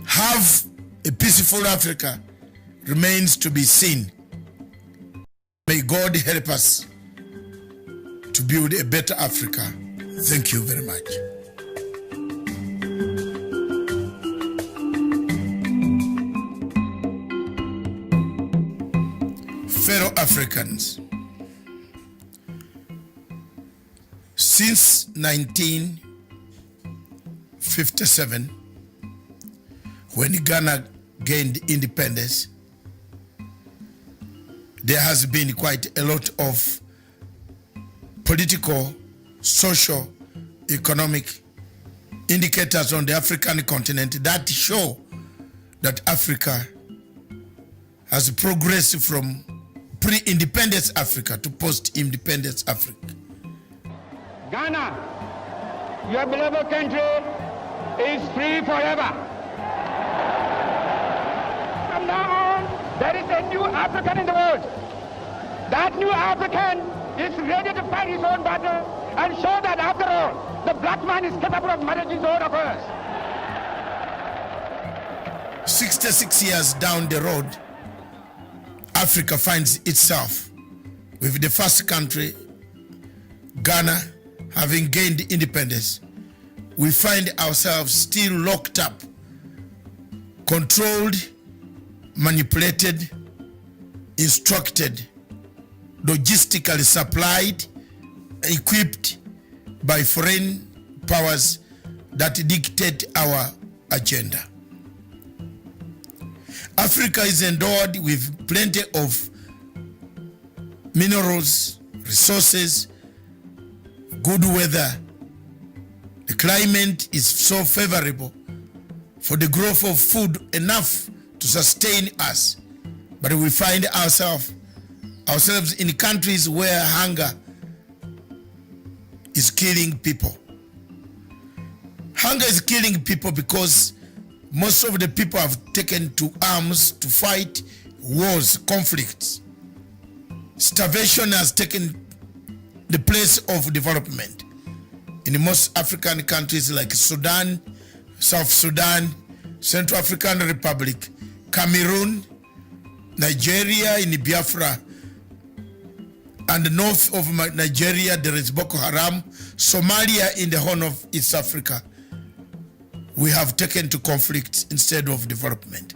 [SPEAKER 2] have a peaceful Africa remains to be seen. May God help us to build a better Africa. Thank you very much. Fellow Africans, since 1957, when Ghana gained independence, there has been quite a lot of political, social, economic indicators on the African continent that show that Africa has progressed from pre-independence Africa to post-independence Africa.
[SPEAKER 7] Ghana, your beloved country, is free forever. From now on, there is a new African in the world. That new African is ready to fight his own battle and show that after all, the black man is capable of managing his own affairs.
[SPEAKER 2] 66 years down the road, Africa finds itself with the first country, Ghana, having gained independence. We find ourselves still locked up, controlled, manipulated, instructed, logistically supplied, equipped by foreign powers that dictate our agenda. Africa is endowed with plenty of minerals, resources, good weather. The climate is so favorable for the growth of food enough to sustain us. But we find ourselves in countries where hunger is killing people. Hunger is killing people because most of the people have taken to arms to fight wars, conflicts. Starvation has taken the place of development. In most African countries like Sudan, South Sudan, Central African Republic, Cameroon, Nigeria, in Biafra, and north of Nigeria there is Boko Haram, Somalia in the Horn of East Africa. We have taken to conflict instead of development.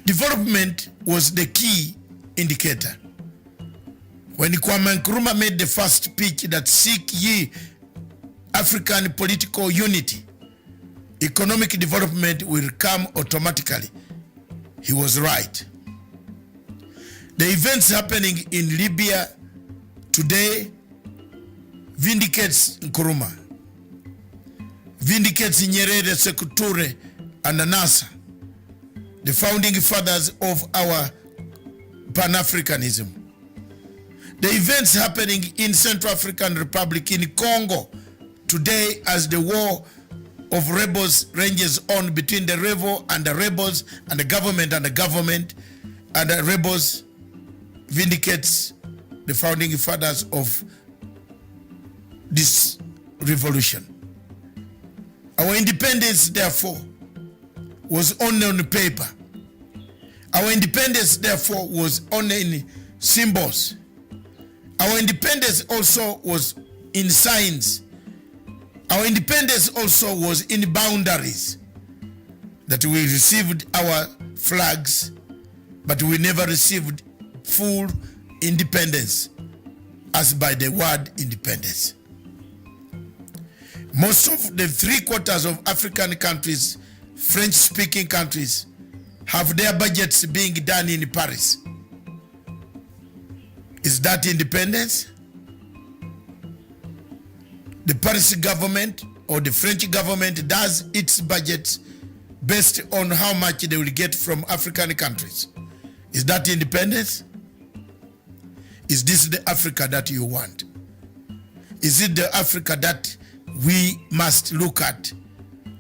[SPEAKER 2] Development was the key indicator. When Kwame Nkrumah made the first speech that seek ye African political unity, economic development will come automatically, he was right. The events happening in Libya today vindicates Nkrumah, vindicates Nyerere, Sekou Toure, and Nasser, the founding fathers of our Pan-Africanism. The events happening in Central African Republic, in Congo today, as the war of rebels ranges on between the rebel and the rebels and the government and the rebels vindicates the founding fathers of this revolution. Our independence, therefore, was only on paper. Our independence, therefore, was only in symbols. Our independence also was in signs. Our independence also was in boundaries. That we received our flags, but we never received full independence as by the word independence. Most of the 3/4 of African countries, French-speaking countries, have their budgets being done in Paris. Is that independence? The Paris government or the French government does its budgets based on how much they will get from African countries. Is that independence? Is this the Africa that you want? Is it the Africa that we must look at?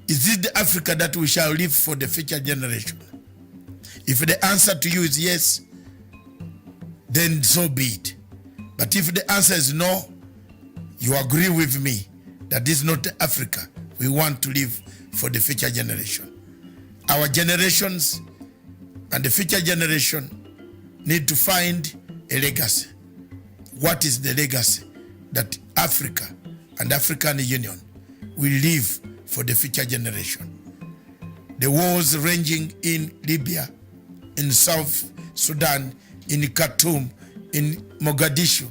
[SPEAKER 2] Is it the Africa that we shall leave for the future generation? If the answer to you is yes, then so be it. But if the answer is no, you agree with me that this is not the Africa we want to leave for the future generation. Our generations and the future generation need to find a legacy. What is the legacy that Africa and African Union will leave for the future generation? The wars ranging in Libya, in South Sudan, in Khartoum, in Mogadishu,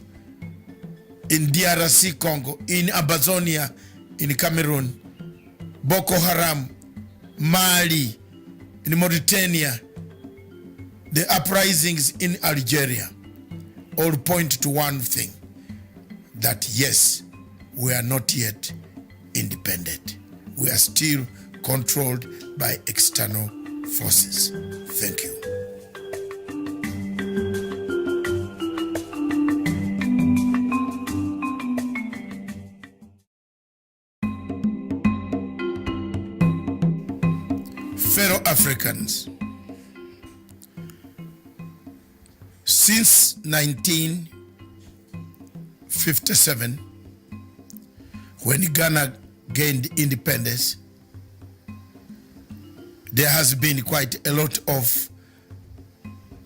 [SPEAKER 2] in DRC Congo, in Amazonia, in Cameroon, Boko Haram, Mali, in Mauritania, the uprisings in Algeria, all point to one thing, that yes, we are not yet independent. We are still controlled by external forces. Thank you. Fellow Africans, since 1957, when Ghana gained independence, there has been quite a lot of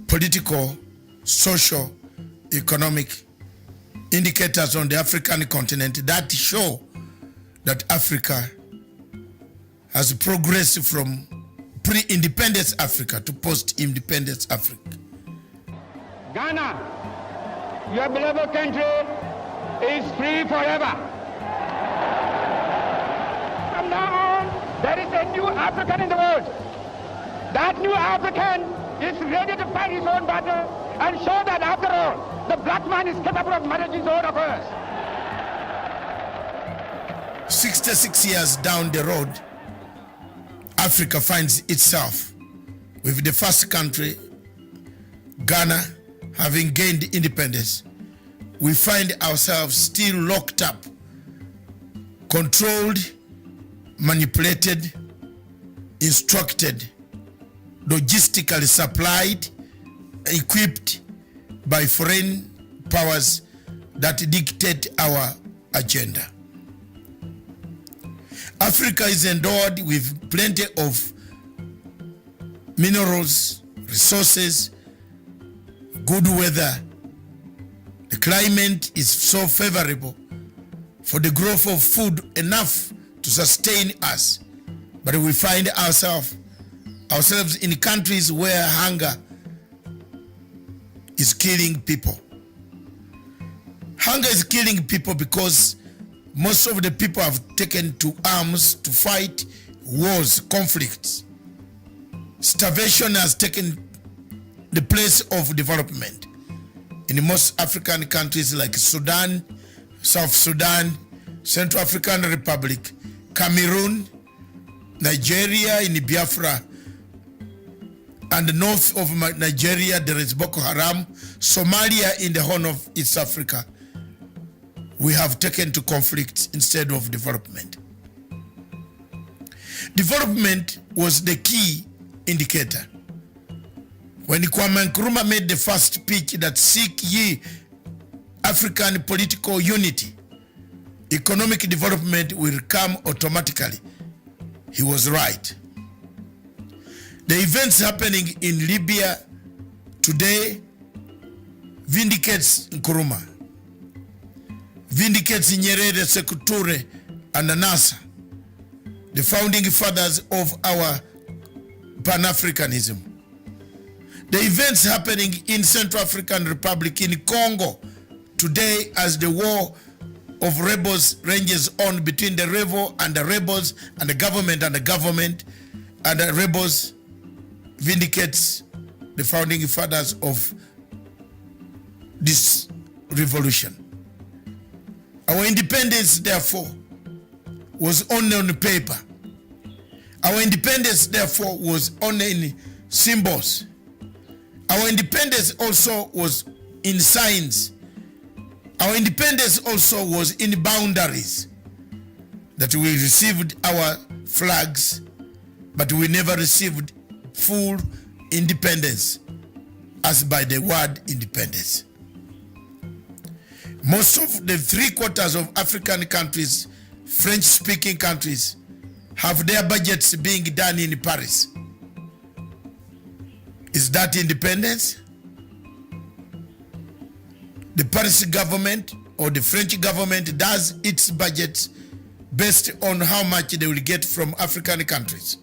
[SPEAKER 2] political, social, economic indicators on the African continent that show that Africa has progressed from pre-independence Africa to post-independence Africa.
[SPEAKER 7] Ghana, your beloved country, is free forever. From now on, there is a new African in the world. That new African is ready to fight his own battle and show that after all, the black man is capable of managing his own affairs.
[SPEAKER 2] 66 years down the road, Africa finds itself with the first country, Ghana, having gained independence. We find ourselves still locked up, controlled, manipulated, instructed, logistically supplied, equipped by foreign powers that dictate our agenda. Africa is endowed with plenty of minerals, resources, good weather. The climate is so favorable for the growth of food enough to sustain us. But we find ourselves in countries where hunger is killing people. Hunger is killing people because most of the people have taken to arms to fight wars, conflicts. Starvation has taken the place of development. In most African countries like Sudan, South Sudan, Central African Republic, Cameroon, Nigeria, in Biafra, and north of Nigeria there is Boko Haram, Somalia in the Horn of East Africa. We have taken to conflict instead of development. Development was the key indicator. When Kwame Nkrumah made the first speech that seek ye African political unity, economic development will come automatically, he was right. The events happening in Libya today vindicates Nkrumah, vindicates Nyerere, Sekou Toure, and Nasser, the founding fathers of our Pan-Africanism. The events happening in Central African Republic, in Congo, today as the war of rebels ranges on between the rebel and the rebels and the government and the government, and the rebels vindicates the founding fathers of this revolution. Our independence, therefore, was only on paper. Our independence, therefore, was only in symbols. Our independence also was in signs. Our independence also was in boundaries. That we received our flags, but we never received full independence as by the word independence. Most of the 3/4 of African countries, French-speaking countries, have their budgets being done in Paris. Is that independence? The Paris government or the French government does its budgets based on how much they will get from African countries.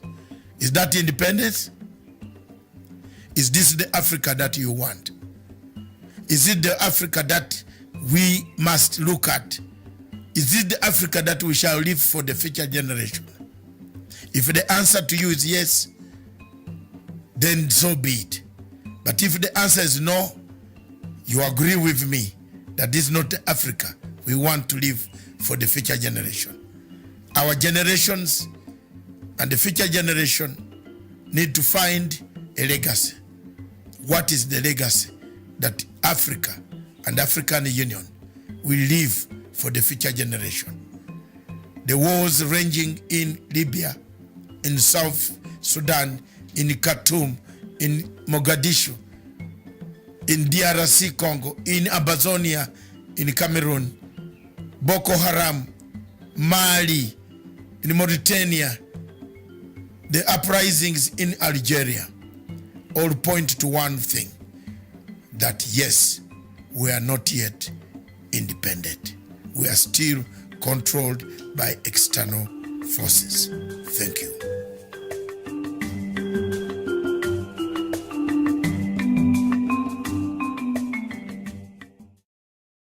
[SPEAKER 2] Is that independence? Is this the Africa that you want? Is it the Africa that we must look at? Is it the Africa that we shall leave for the future generation? If the answer to you is yes, then so be it. But if the answer is no, you agree with me that this is not the Africa we want to live for the future generation. Our generations and the future generation need to find a legacy. What is the legacy that Africa and African Union will leave for the future generation? The wars ranging in Libya, in South Sudan, in Khartoum, in Mogadishu, in DRC Congo, in Amazonia, in Cameroon, Boko Haram, Mali, in Mauritania, the uprisings in Algeria, all point to one thing, that yes, we are not yet independent. We are still controlled by external forces. Thank you.